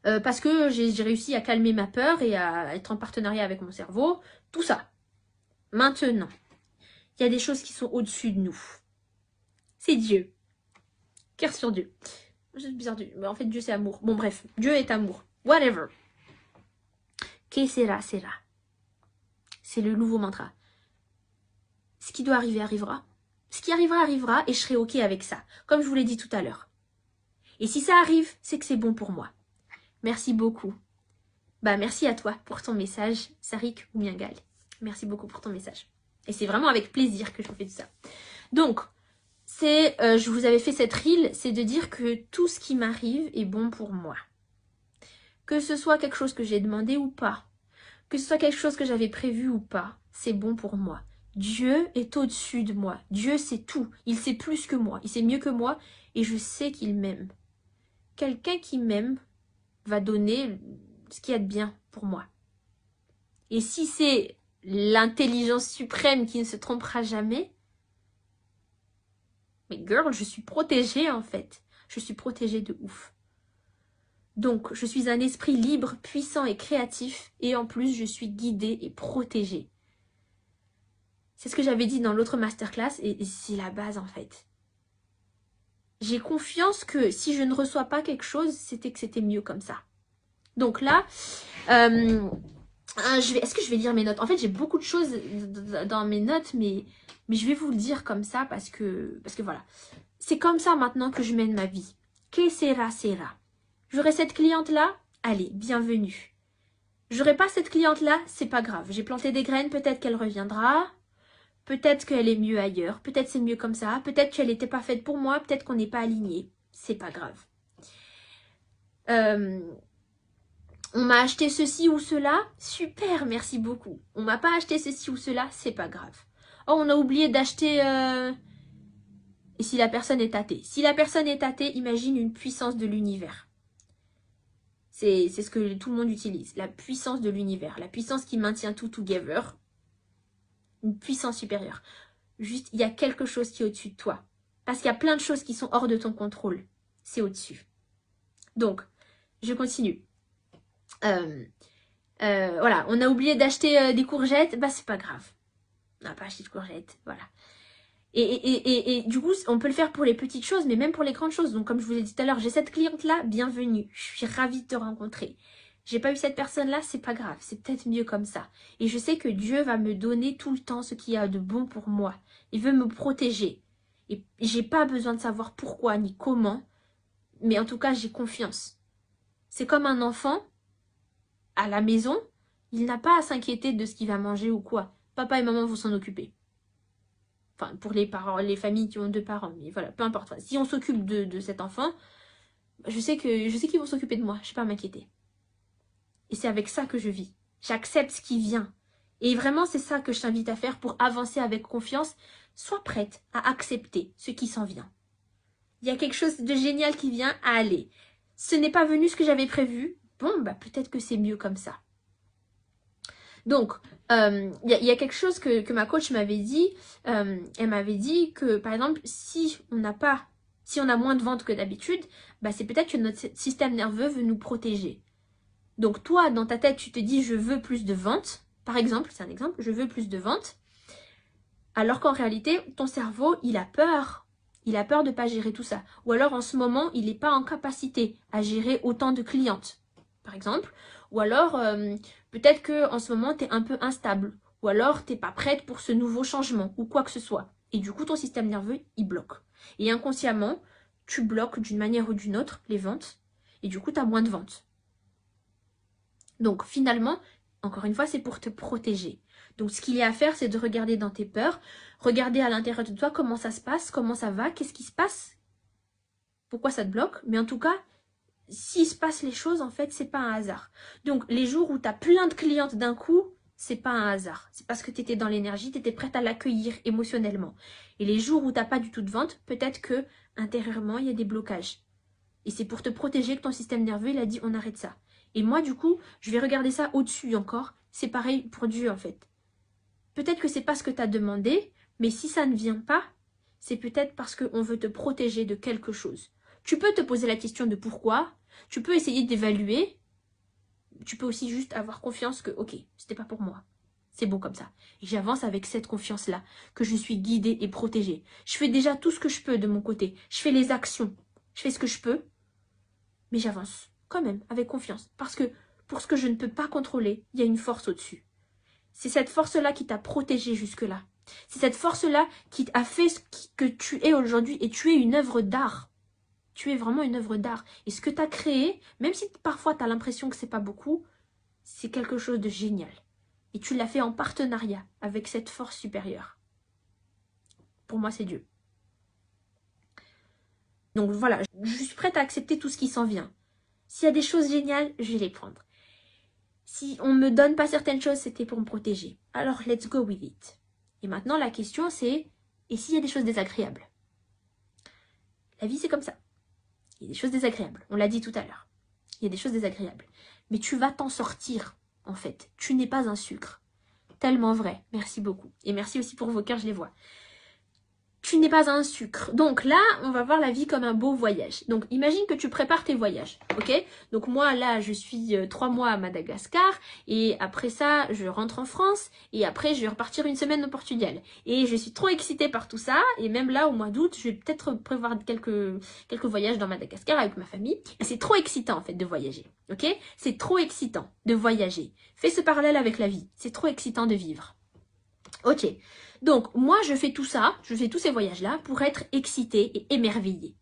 Parce que j'ai réussi à calmer ma peur et à être en partenariat avec mon cerveau. Tout ça. Maintenant, il y a des choses qui sont au-dessus de nous. C'est Dieu. Cœur sur Dieu. C'est bizarre. En fait, Dieu, c'est amour. Bon, bref. Dieu est amour. Whatever. Que sera, sera. C'est le nouveau mantra. Ce qui doit arriver, arrivera. Ce qui arrivera, arrivera et je serai OK avec ça. Comme je vous l'ai dit tout à l'heure. Et si ça arrive, c'est que c'est bon pour moi. Merci beaucoup. Merci à toi pour ton message, Sarik ou Miangal. Merci beaucoup pour ton message. Et c'est vraiment avec plaisir que je vous fais tout ça. Donc, je vous avais fait cette reel, c'est de dire que tout ce qui m'arrive est bon pour moi. Que ce soit quelque chose que j'ai demandé ou pas, que ce soit quelque chose que j'avais prévu ou pas, c'est bon pour moi. Dieu est au-dessus de moi. Dieu sait tout. Il sait plus que moi. Il sait mieux que moi et je sais qu'il m'aime. Quelqu'un qui m'aime va donner ce qu'il y a de bien pour moi. Et si c'est l'intelligence suprême qui ne se trompera jamais, mais girl, je suis protégée en fait. Je suis protégée de ouf. Donc, je suis un esprit libre, puissant et créatif. Et en plus, je suis guidée et protégée. C'est ce que j'avais dit dans l'autre masterclass et c'est la base en fait. J'ai confiance que si je ne reçois pas quelque chose, c'était que c'était mieux comme ça. Donc là, est-ce que je vais lire mes notes? En fait, j'ai beaucoup de choses dans mes notes, mais je vais vous le dire comme ça parce que voilà. C'est comme ça maintenant que je mène ma vie. Que sera, sera. J'aurai cette cliente-là? Allez, bienvenue. J'aurai pas cette cliente-là? C'est pas grave. J'ai planté des graines, peut-être qu'elle reviendra. Peut-être qu'elle est mieux ailleurs. Peut-être c'est mieux comme ça. Peut-être qu'elle n'était pas faite pour moi. Peut-être qu'on n'est pas aligné. C'est pas grave. On m'a acheté ceci ou cela, super, merci beaucoup. On m'a pas acheté ceci ou cela, c'est pas grave. Oh, on a oublié d'acheter... Et si la personne est athée? Si la personne est athée, imagine une puissance de l'univers. C'est ce que tout le monde utilise, la puissance de l'univers, la puissance qui maintient tout together. Une puissance supérieure. Juste, il y a quelque chose qui est au-dessus de toi. Parce qu'il y a plein de choses qui sont hors de ton contrôle. c'est au-dessus. Donc, je continue. Voilà, on a oublié d'acheter des courgettes, bah c'est pas grave. On n'a pas acheté de courgettes, voilà. Et du coup, on peut le faire pour les petites choses, mais même pour les grandes choses. Donc, comme je vous l'ai dit tout à l'heure, j'ai cette cliente-là, bienvenue. Je suis ravie de te rencontrer. J'ai pas eu cette personne-là, c'est pas grave. C'est peut-être mieux comme ça. Et je sais que Dieu va me donner tout le temps ce qu'il y a de bon pour moi. Il veut me protéger. Et j'ai pas besoin de savoir pourquoi ni comment. Mais en tout cas, j'ai confiance. C'est comme un enfant à la maison. Il n'a pas à s'inquiéter de ce qu'il va manger ou quoi. Papa et maman vont s'en occuper. Enfin, pour les parents, les familles qui ont 2 parents, mais voilà, peu importe. Enfin, si on s'occupe de cet enfant, je sais qu'ils vont s'occuper de moi, je ne vais pas m'inquiéter. Et c'est avec ça que je vis. J'accepte ce qui vient. Et vraiment, c'est ça que je t'invite à faire pour avancer avec confiance. Sois prête à accepter ce qui s'en vient. Il y a quelque chose de génial qui vient à aller. Ce n'est pas venu ce que j'avais prévu. Bon, bah peut-être que c'est mieux comme ça. Donc, il y a quelque chose que ma coach m'avait dit. Elle m'avait dit que, par exemple, si on a moins de ventes que d'habitude, bah, c'est peut-être que notre système nerveux veut nous protéger. Donc, toi, dans ta tête, tu te dis, je veux plus de ventes. Par exemple, c'est un exemple, je veux plus de ventes. Alors qu'en réalité, ton cerveau, il a peur. Il a peur de ne pas gérer tout ça. Ou alors, en ce moment, il n'est pas en capacité à gérer autant de clientes, par exemple. Ou alors, peut-être qu'en ce moment, tu es un peu instable. Ou alors, tu n'es pas prête pour ce nouveau changement ou quoi que ce soit. Et du coup, ton système nerveux, il bloque. Et inconsciemment, tu bloques d'une manière ou d'une autre les ventes. Et du coup, tu as moins de ventes. Donc, finalement, encore une fois, c'est pour te protéger. Donc, ce qu'il y a à faire, c'est de regarder dans tes peurs. Regarder à l'intérieur de toi comment ça se passe, comment ça va, qu'est-ce qui se passe. Pourquoi ça te bloque. Mais en tout cas, s'il se passe les choses, en fait, c'est pas un hasard. Donc, les jours où tu as plein de clientes d'un coup, c'est pas un hasard. C'est parce que tu étais dans l'énergie, tu étais prête à l'accueillir émotionnellement. Et les jours où tu n'as pas du tout de vente, peut-être que intérieurement, il y a des blocages. Et c'est pour te protéger que ton système nerveux, il a dit on arrête ça. Et moi, du coup, je vais regarder ça au-dessus encore. C'est pareil pour Dieu, en fait. Peut-être que c'est pas ce que tu as demandé, mais si ça ne vient pas, c'est peut-être parce qu'on veut te protéger de quelque chose. Tu peux te poser la question de pourquoi, tu peux essayer d'évaluer, tu peux aussi juste avoir confiance que, ok, c'était pas pour moi. C'est bon comme ça. Et j'avance avec cette confiance-là, que je suis guidée et protégée. Je fais déjà tout ce que je peux de mon côté. Je fais les actions. Je fais ce que je peux, mais j'avance quand même avec confiance. Parce que pour ce que je ne peux pas contrôler, il y a une force au-dessus. C'est cette force-là qui t'a protégée jusque-là. C'est cette force-là qui a fait ce que tu es aujourd'hui. Et tu es une œuvre d'art. Tu es vraiment une œuvre d'art. Et ce que tu as créé, même si parfois tu as l'impression que c'est pas beaucoup, c'est quelque chose de génial. Et tu l'as fait en partenariat avec cette force supérieure. Pour moi, c'est Dieu. Donc voilà, je suis prête à accepter tout ce qui s'en vient. S'il y a des choses géniales, je vais les prendre. Si on ne me donne pas certaines choses, c'était pour me protéger. Alors, let's go with it. Et maintenant, la question, c'est, et s'il y a des choses désagréables? La vie, c'est comme ça. Il y a des choses désagréables. On l'a dit tout à l'heure. Il y a des choses désagréables. Mais tu vas t'en sortir, en fait. Tu n'es pas un sucre. Tellement vrai. Merci beaucoup. Et merci aussi pour vos cœurs, je les vois. Tu n'es pas un sucre. Donc là, on va voir la vie comme un beau voyage. Donc imagine que tu prépares tes voyages, ok? Donc moi là, je suis 3 mois à Madagascar et après ça, je rentre en France et après je vais repartir une semaine au Portugal. Et je suis trop excitée par tout ça et même là, au mois d'août, je vais peut-être prévoir quelques voyages dans Madagascar avec ma famille. Et c'est trop excitant en fait de voyager, ok? C'est trop excitant de voyager. Fais ce parallèle avec la vie. C'est trop excitant de vivre. Ok, donc moi je fais tout ça, je fais tous ces voyages-là pour être excitée et émerveillée.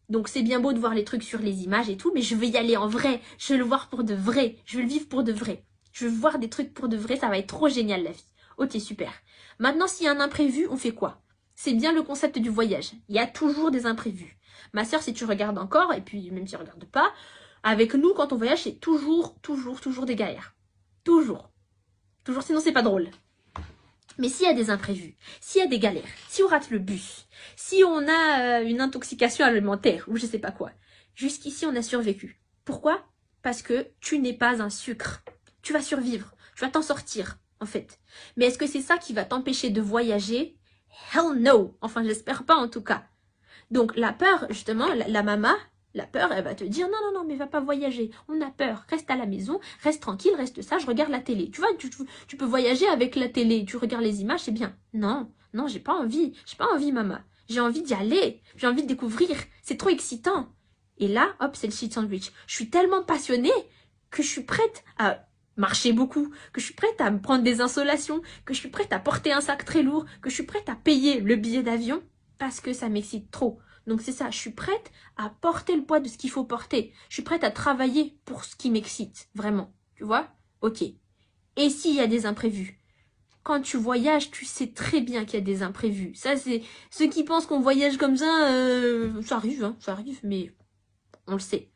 Donc c'est bien beau de voir les trucs sur les images et tout, mais je veux y aller en vrai, je veux le voir pour de vrai, je veux le vivre pour de vrai. Je veux voir des trucs pour de vrai, ça va être trop génial la vie. Ok, super. Maintenant s'il y a un imprévu, on fait quoi? C'est bien le concept du voyage, il y a toujours des imprévus. Ma soeur, si tu regardes encore, et puis même si tu ne regardes pas, avec nous quand on voyage, c'est toujours des galères. Toujours. Toujours, sinon c'est pas drôle. Mais s'il y a des imprévus, s'il y a des galères, si on rate le bus, si on a une intoxication alimentaire ou je sais pas quoi, jusqu'ici on a survécu. Pourquoi? Parce que tu n'es pas un sucre. Tu vas survivre, tu vas t'en sortir en fait. Mais est-ce que c'est ça qui va t'empêcher de voyager? Hell no! Enfin j'espère pas en tout cas. Donc la peur, justement, la maman, la peur, elle va te dire non, non, non, mais va pas voyager. On a peur. Reste à la maison, reste tranquille, reste sage, regarde la télé. Tu vois, tu peux voyager avec la télé, tu regardes les images, c'est bien. Non, non, j'ai pas envie. J'ai pas envie, maman. J'ai envie d'y aller. J'ai envie de découvrir. C'est trop excitant. Et là, hop, c'est le shit sandwich. Je suis tellement passionnée que je suis prête à marcher beaucoup, que je suis prête à me prendre des insolations, que je suis prête à porter un sac très lourd, que je suis prête à payer le billet d'avion parce que ça m'excite trop. Donc c'est ça, je suis prête à porter le poids de ce qu'il faut porter. Je suis prête à travailler pour ce qui m'excite, vraiment. Tu vois? Ok. Et s'il y a des imprévus? Quand tu voyages, tu sais très bien qu'il y a des imprévus. Ça, c'est ceux qui pensent qu'on voyage comme ça arrive, hein, ça arrive, mais on le sait.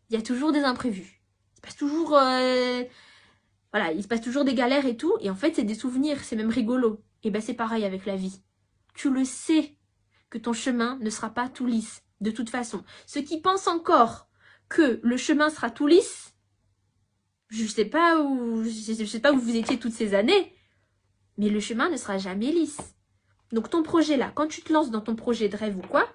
Il y a toujours des imprévus. Il se passe toujours, voilà, il se passe toujours des galères et tout. Et en fait, c'est des souvenirs, c'est même rigolo. Et ben, c'est pareil avec la vie. Tu le sais que ton chemin ne sera pas tout lisse, de toute façon. Ceux qui pensent encore que le chemin sera tout lisse, je sais pas où vous étiez toutes ces années, mais le chemin ne sera jamais lisse. Donc ton projet là, quand tu te lances dans ton projet de rêve ou quoi,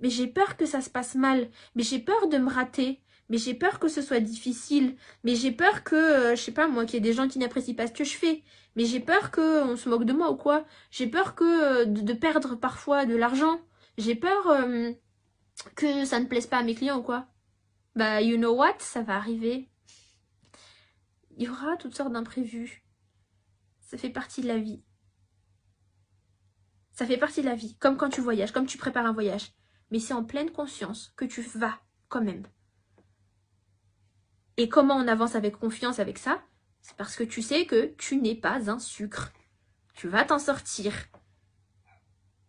mais j'ai peur que ça se passe mal, mais j'ai peur de me rater, mais j'ai peur que ce soit difficile, mais j'ai peur que, je sais pas moi, qu'il y ait des gens qui n'apprécient pas ce que je fais, mais j'ai peur qu'on se moque de moi ou quoi, j'ai peur que de perdre parfois de l'argent, j'ai peur que ça ne plaise pas à mes clients ou quoi. Bah, you know what, ça va arriver. Il y aura toutes sortes d'imprévus. Ça fait partie de la vie. Ça fait partie de la vie, comme quand tu voyages, comme tu prépares un voyage. Mais c'est en pleine conscience que tu vas quand même. Et comment on avance avec confiance avec ça? C'est parce que tu sais que tu n'es pas un sucre. Tu vas t'en sortir.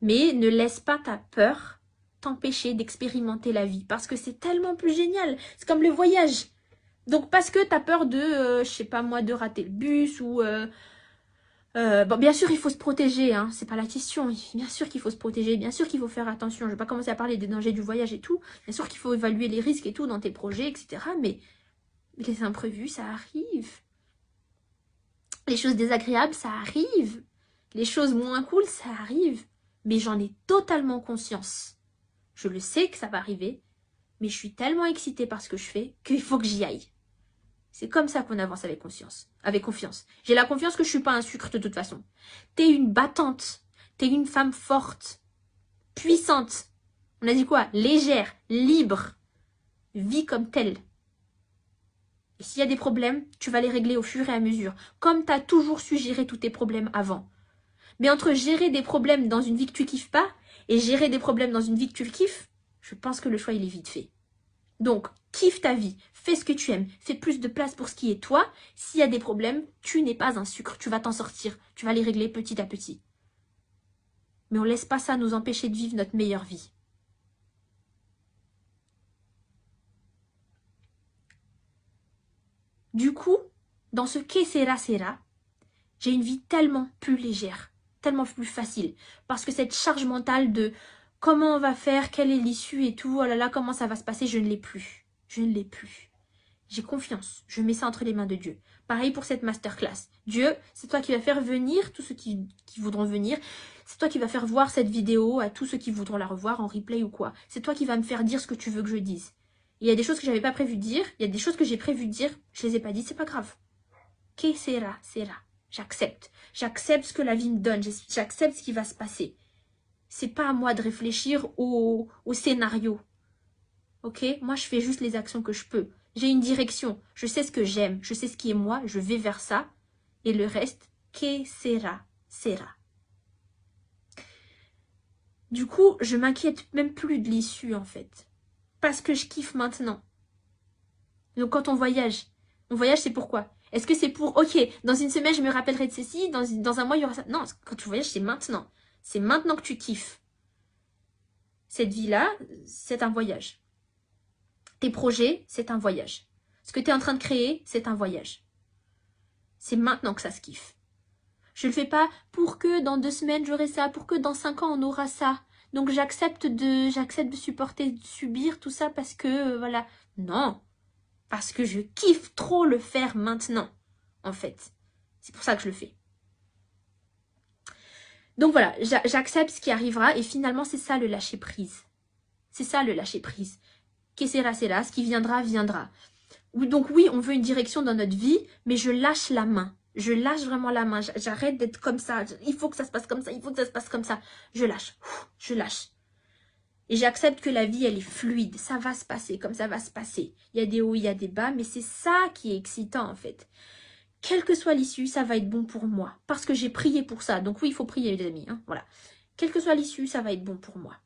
Mais ne laisse pas ta peur t'empêcher d'expérimenter la vie. Parce que c'est tellement plus génial. C'est comme le voyage. Donc parce que tu as peur de, je sais pas moi, de rater le bus ou... bon, bien sûr, il faut se protéger, hein, c'est pas la question. Bien sûr qu'il faut se protéger, bien sûr qu'il faut faire attention. Je vais pas commencer à parler des dangers du voyage et tout. Bien sûr qu'il faut évaluer les risques et tout dans tes projets, etc. Mais les imprévus, ça arrive. Les choses désagréables, ça arrive. Les choses moins cool, ça arrive. Mais j'en ai totalement conscience. Je le sais que ça va arriver, mais je suis tellement excitée par ce que je fais qu'il faut que j'y aille. C'est comme ça qu'on avance avec conscience, avec confiance. J'ai la confiance que je suis pas un sucre de toute façon. T'es une battante. T'es une femme forte, puissante. On a dit quoi? Légère, libre. Vis comme telle. Et s'il y a des problèmes, tu vas les régler au fur et à mesure. Comme tu as toujours su gérer tous tes problèmes avant. Mais entre gérer des problèmes dans une vie que tu kiffes pas et gérer des problèmes dans une vie que tu kiffes, je pense que le choix il est vite fait. Donc, kiffe ta vie, fais ce que tu aimes, fais plus de place pour ce qui est toi. S'il y a des problèmes, tu n'es pas un sucre, tu vas t'en sortir, tu vas les régler petit à petit. Mais on ne laisse pas ça nous empêcher de vivre notre meilleure vie. Du coup, dans ce que sera, j'ai une vie tellement plus légère, tellement plus facile. Parce que cette charge mentale de comment on va faire, quelle est l'issue et tout, oh là là, comment ça va se passer, je ne l'ai plus. Je ne l'ai plus. J'ai confiance, je mets ça entre les mains de Dieu. Pareil pour cette masterclass. Dieu, c'est toi qui vas faire venir tous ceux qui voudront venir. C'est toi qui vas faire voir cette vidéo à tous ceux qui voudront la revoir en replay ou quoi. C'est toi qui vas me faire dire ce que tu veux que je dise. Il y a des choses que j'avais pas prévu de dire, il y a des choses que j'ai prévu de dire, je les ai pas dites, c'est pas grave. Que sera. J'accepte. J'accepte ce que la vie me donne, j'accepte ce qui va se passer. C'est pas à moi de réfléchir au scénario. Ok? Moi, je fais juste les actions que je peux. J'ai une direction. Je sais ce que j'aime. Je sais ce qui est moi. Je vais vers ça. Et le reste, que sera. Du coup, je m'inquiète même plus de l'issue, en fait. Parce que je kiffe maintenant. Donc, quand on voyage c'est pourquoi? Est-ce que c'est pour, ok, dans une semaine, je me rappellerai de ceci, dans un mois, il y aura ça. Non, quand tu voyages, c'est maintenant. C'est maintenant que tu kiffes. Cette vie-là, c'est un voyage. Tes projets, c'est un voyage. Ce que tu es en train de créer, c'est un voyage. C'est maintenant que ça se kiffe. Je ne le fais pas pour que dans 2 semaines j'aurai ça, pour que dans 5 ans on aura ça. Donc j'accepte de supporter, de subir tout ça parce que, voilà. Non, parce que je kiffe trop le faire maintenant, en fait. C'est pour ça que je le fais. Donc voilà, j'accepte ce qui arrivera et finalement c'est ça le lâcher prise. C'est ça le lâcher prise. Que sera, sera, ce qui viendra, viendra. Donc oui, on veut une direction dans notre vie, mais je lâche la main. Je lâche vraiment la main. J'arrête d'être comme ça. Il faut que ça se passe comme ça. Il faut que ça se passe comme ça. Je lâche. Je lâche. Et j'accepte que la vie, elle est fluide. Ça va se passer comme ça va se passer. Il y a des hauts, il y a des bas, mais c'est ça qui est excitant en fait. Quelle que soit l'issue, ça va être bon pour moi. Parce que j'ai prié pour ça. Donc oui, il faut prier les amis. Hein, voilà. Quelle que soit l'issue, ça va être bon pour moi.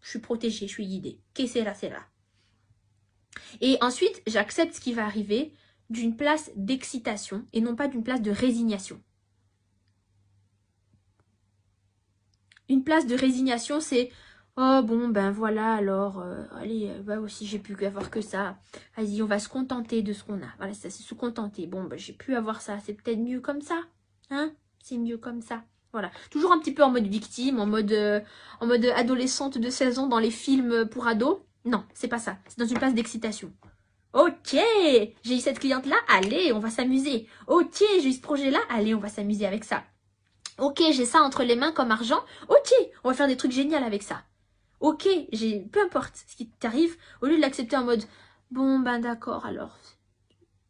Je suis protégée, je suis guidée. Que sera, sera. Et ensuite, j'accepte ce qui va arriver d'une place d'excitation et non pas d'une place de résignation. Une place de résignation, c'est « Oh bon, ben voilà, alors, allez, bah aussi j'ai pu avoir que ça. Vas-y, on va se contenter de ce qu'on a. » Voilà, ça c'est se contenter. Bon, ben j'ai pu avoir ça, c'est peut-être mieux comme ça. Hein? C'est mieux comme ça. Voilà. Toujours un petit peu en mode victime, en mode adolescente de 16 ans dans les films pour ados. Non, c'est pas ça. C'est dans une place d'excitation. Ok, j'ai eu cette cliente-là, allez, on va s'amuser. Ok, j'ai eu ce projet-là, allez, on va s'amuser avec ça. Ok, j'ai ça entre les mains comme argent. Ok, on va faire des trucs géniaux avec ça. Ok, peu importe ce qui t'arrive, au lieu de l'accepter en mode bon ben d'accord alors.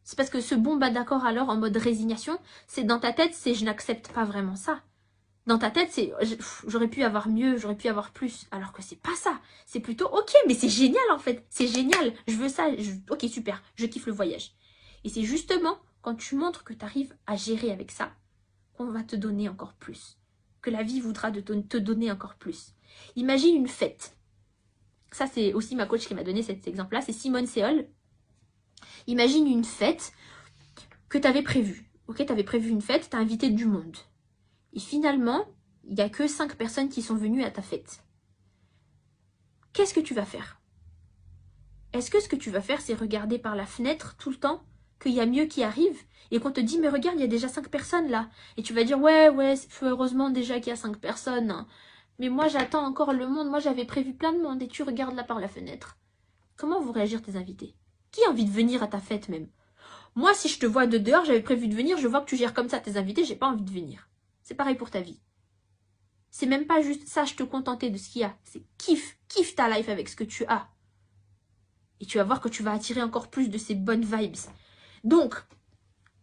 C'est parce que ce bon ben d'accord alors en mode résignation, c'est dans ta tête, c'est je n'accepte pas vraiment ça. Dans ta tête, c'est j'aurais pu avoir mieux, j'aurais pu avoir plus. Alors que c'est pas ça. C'est plutôt ok, mais c'est génial en fait. C'est génial. Je veux ça. Ok, super. Je kiffe le voyage. Et c'est justement quand tu montres que tu arrives à gérer avec ça qu'on va te donner encore plus. Que la vie voudra te donner encore plus. Imagine une fête. Ça, c'est aussi ma coach qui m'a donné cet exemple-là. C'est Simone Séol. Imagine une fête que tu avais prévue. Ok, tu avais prévu une fête, tu as invité du monde. Et finalement, il n'y a que 5 personnes qui sont venues à ta fête. Qu'est-ce que tu vas faire? Est-ce que ce que tu vas faire, c'est regarder par la fenêtre tout le temps qu'il y a mieux qui arrive et qu'on te dit, mais regarde, il y a déjà 5 personnes là. Et tu vas dire, ouais, heureusement déjà qu'il y a 5 personnes. Hein. Mais moi, j'attends encore le monde. Moi, j'avais prévu plein de monde et tu regardes là par la fenêtre. Comment vont réagir tes invités? Qui a envie de venir à ta fête même? Moi, si je te vois de dehors, j'avais prévu de venir, je vois que tu gères comme ça tes invités, j'ai pas envie de venir. C'est pareil pour ta vie. C'est même pas juste sache te contenter de ce qu'il y a. C'est kiffe ta life avec ce que tu as. Et tu vas voir que tu vas attirer encore plus de ces bonnes vibes. Donc,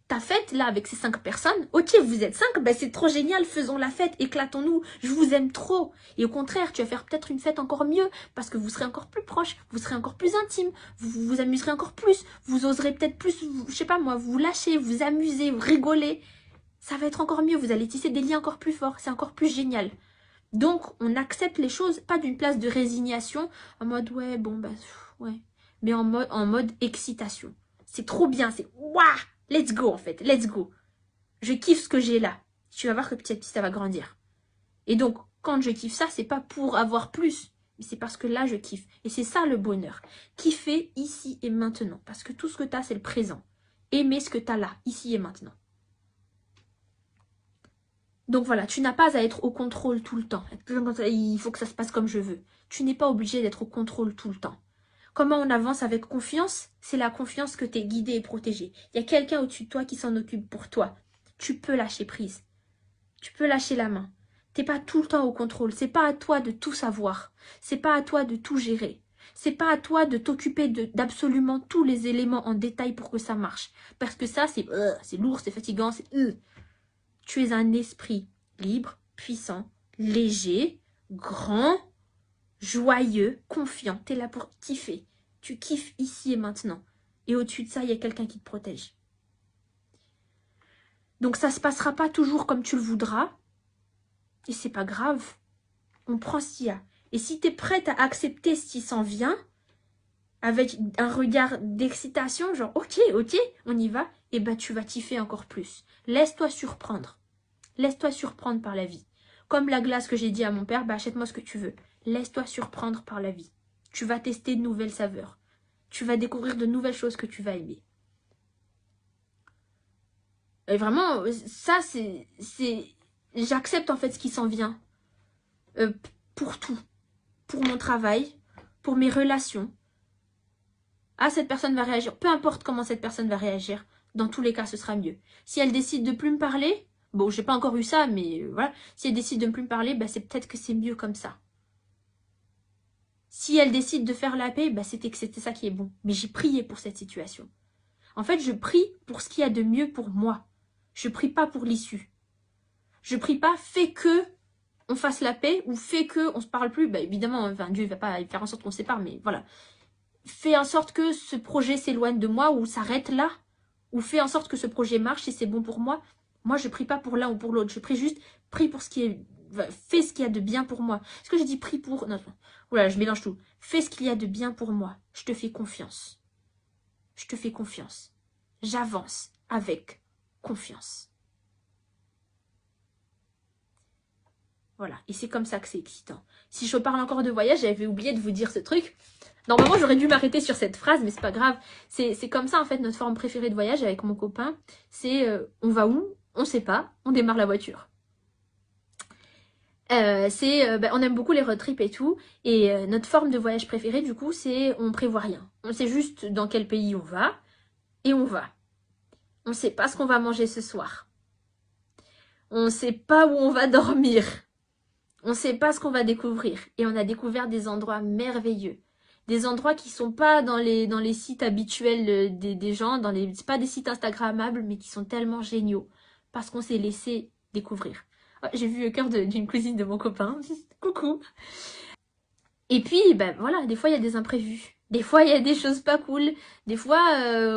ta fête, là, avec ces 5 personnes, ok, vous êtes 5, ben c'est trop génial, faisons la fête, éclatons-nous, je vous aime trop. Et au contraire, tu vas faire peut-être une fête encore mieux, parce que vous serez encore plus proches, vous serez encore plus intime, vous vous amuserez encore plus, vous oserez peut-être plus, je sais pas moi, vous lâcher, vous amuser, vous rigoler. Ça va être encore mieux, vous allez tisser des liens encore plus forts, c'est encore plus génial. Donc, on accepte les choses, pas d'une place de résignation, en mode, ouais, bon, bah, ouais, mais en mode excitation. C'est trop bien, c'est, waouh, let's go, en fait, let's go. Je kiffe ce que j'ai là. Tu vas voir que petit à petit, ça va grandir. Et donc, quand je kiffe ça, c'est pas pour avoir plus, mais c'est parce que là, je kiffe. Et c'est ça, le bonheur. Kiffer ici et maintenant, parce que tout ce que tu as, c'est le présent. Aimer ce que tu as là, ici et maintenant. Donc voilà, tu n'as pas à être au contrôle tout le temps. Il faut que ça se passe comme je veux. Tu n'es pas obligé d'être au contrôle tout le temps. Comment on avance avec confiance? C'est la confiance que tu es guidé et protégé. Il y a quelqu'un au-dessus de toi qui s'en occupe pour toi. Tu peux lâcher prise. Tu peux lâcher la main. Tu n'es pas tout le temps au contrôle. C'est pas à toi de tout savoir. C'est pas à toi de tout gérer. C'est pas à toi de t'occuper d'absolument tous les éléments en détail pour que ça marche. Parce que ça, c'est lourd, c'est fatigant, c'est... Tu es un esprit libre, puissant, léger, grand, joyeux, confiant. Tu es là pour kiffer. Tu kiffes ici et maintenant. Et au-dessus de ça, il y a quelqu'un qui te protège. Donc ça ne se passera pas toujours comme tu le voudras. Et c'est pas grave. On prend ce qu'il y a. Et si tu es prête à accepter ce qui s'en vient, avec un regard d'excitation, genre ok, on y va, et ben tu vas kiffer encore plus. Laisse-toi surprendre. Laisse-toi surprendre par la vie. Comme la glace que j'ai dit à mon père, bah achète-moi ce que tu veux. Laisse-toi surprendre par la vie. Tu vas tester de nouvelles saveurs. Tu vas découvrir de nouvelles choses que tu vas aimer. Et vraiment, ça, c'est... J'accepte en fait ce qui s'en vient. Pour tout. Pour mon travail, pour mes relations. Ah, cette personne va réagir. Peu importe comment cette personne va réagir, dans tous les cas, ce sera mieux. Si elle décide de plus me parler, bon, j'ai pas encore eu ça, mais voilà. Si elle décide de ne plus me parler, bah, c'est peut-être que c'est mieux comme ça. Si elle décide de faire la paix, bah c'était que c'était ça qui est bon. Mais j'ai prié pour cette situation. En fait, je prie pour ce qu'il y a de mieux pour moi. Je prie pas pour l'issue. Je prie pas, fais que on fasse la paix ou fais que on se parle plus. Bah évidemment, enfin, Dieu ne va pas faire en sorte qu'on se sépare, mais voilà. Fais en sorte que ce projet s'éloigne de moi ou s'arrête là. Ou fais en sorte que ce projet marche si c'est bon pour moi. Moi, je prie pas pour l'un ou pour l'autre. Je prie juste, prie pour ce qui est... Fais ce qu'il y a de bien pour moi. Est-ce que j'ai dit prie pour... Non, voilà, je mélange tout. Fais ce qu'il y a de bien pour moi. Je te fais confiance. Je te fais confiance. J'avance avec confiance. Voilà, et c'est comme ça que c'est excitant. Si je parle encore de voyage, j'avais oublié de vous dire ce truc. Normalement, j'aurais dû m'arrêter sur cette phrase, mais c'est pas grave. C'est comme ça, en fait, notre forme préférée de voyage avec mon copain. C'est on va où? On sait pas, on démarre la voiture. On aime beaucoup les road trips et tout. Et notre forme de voyage préférée, du coup, c'est on prévoit rien. On sait juste dans quel pays on va, et on va. On sait pas ce qu'on va manger ce soir. On sait pas où on va dormir. On sait pas ce qu'on va découvrir. Et on a découvert des endroits merveilleux. Des endroits qui sont pas dans les sites habituels des gens, c'est pas des sites instagrammables, mais qui sont tellement géniaux. Parce qu'on s'est laissé découvrir. Oh, j'ai vu le cœur d'une cousine de mon copain. Coucou. Et puis, ben voilà, des fois il y a des imprévus. Des fois il y a des choses pas cool. Des fois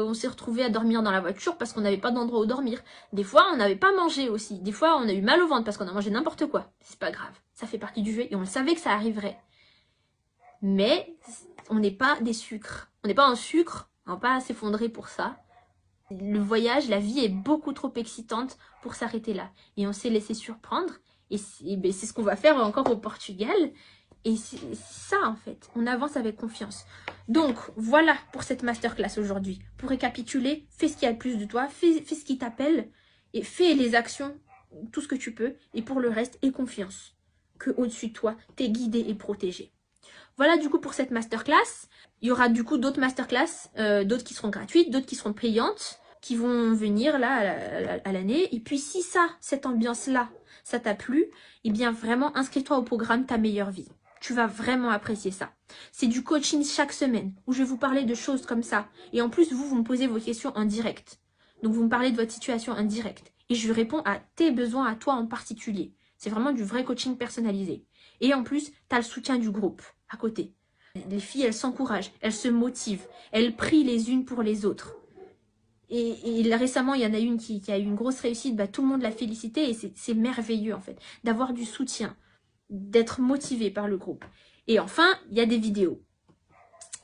on s'est retrouvé à dormir dans la voiture parce qu'on n'avait pas d'endroit où dormir. Des fois on n'avait pas mangé aussi. Des fois on a eu mal au ventre parce qu'on a mangé n'importe quoi. C'est pas grave, ça fait partie du jeu et on le savait que ça arriverait. Mais on n'est pas des sucres. On n'est pas un sucre, on va pas s'effondrer pour ça. Le voyage, la vie est beaucoup trop excitante pour s'arrêter là. Et on s'est laissé surprendre. Et c'est ce qu'on va faire encore au Portugal. Et c'est ça en fait, on avance avec confiance. Donc voilà pour cette masterclass aujourd'hui. Pour récapituler, fais ce qu'il y a de plus de toi, fais ce qui t'appelle et fais les actions, tout ce que tu peux. Et pour le reste, aie confiance que au-dessus de toi, t'es guidé et protégé. Voilà du coup pour cette masterclass. Il y aura du coup d'autres masterclass, d'autres qui seront gratuites, d'autres qui seront payantes, qui vont venir là à l'année. Et puis si cette ambiance-là, ça t'a plu, eh bien vraiment inscris-toi au programme Ta Meilleure Vie. Tu vas vraiment apprécier ça. C'est du coaching chaque semaine où je vais vous parler de choses comme ça. Et en plus, vous me posez vos questions en direct. Donc, vous me parlez de votre situation en direct. Et je réponds à tes besoins, à toi en particulier. C'est vraiment du vrai coaching personnalisé. Et en plus, tu as le soutien du groupe à côté. Les filles, elles s'encouragent, elles se motivent, elles prient les unes pour les autres. Et là, récemment, il y en a une qui a eu une grosse réussite. Bah, tout le monde l'a félicité et c'est merveilleux en fait. D'avoir du soutien, d'être motivé par le groupe. Et enfin, il y a des vidéos.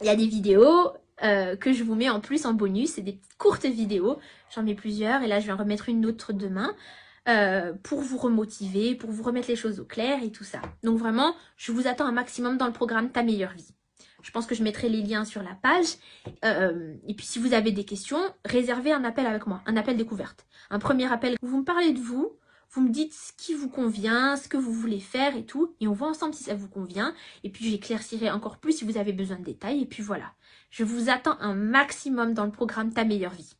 Il y a des vidéos que je vous mets en plus en bonus. C'est des petites courtes vidéos. J'en mets plusieurs et là, je vais en remettre une autre demain pour vous remotiver, pour vous remettre les choses au clair et tout ça. Donc vraiment, je vous attends un maximum dans le programme Ta Meilleure Vie. Je pense que je mettrai les liens sur la page. Et puis, si vous avez des questions, réservez un appel avec moi, un appel découverte. Un premier appel, vous me parlez de vous, vous me dites ce qui vous convient, ce que vous voulez faire et tout. Et on voit ensemble si ça vous convient. Et puis, j'éclaircirai encore plus si vous avez besoin de détails. Et puis voilà, je vous attends un maximum dans le programme Ta Meilleure Vie.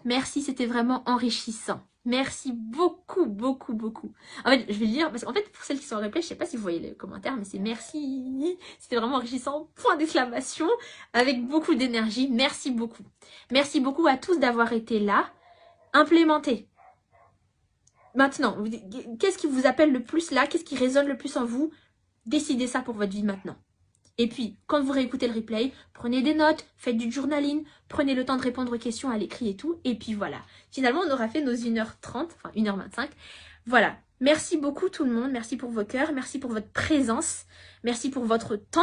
Merci, c'était vraiment enrichissant. Merci beaucoup, beaucoup, beaucoup. En fait, je vais le lire, parce qu'en fait, pour celles qui sont en replay, je sais pas si vous voyez les commentaires, mais c'est merci. C'était vraiment enrichissant. Point d'exclamation, avec beaucoup d'énergie. Merci beaucoup. Merci beaucoup à tous d'avoir été là. Implémentez. Maintenant, qu'est-ce qui vous appelle le plus là? Qu'est-ce qui résonne le plus en vous? Décidez ça pour votre vie maintenant. Et puis, quand vous réécoutez le replay, prenez des notes, faites du journaling, prenez le temps de répondre aux questions à l'écrit et tout. Et puis voilà. Finalement, on aura fait nos 1h30, enfin 1h25. Voilà. Merci beaucoup tout le monde. Merci pour vos cœurs. Merci pour votre présence. Merci pour votre temps.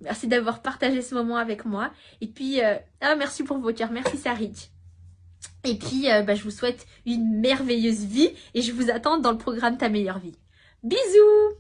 Merci d'avoir partagé ce moment avec moi. Et puis, merci pour vos cœurs. Merci Sarid. Et puis, je vous souhaite une merveilleuse vie. Et je vous attends dans le programme Ta Meilleure Vie. Bisous!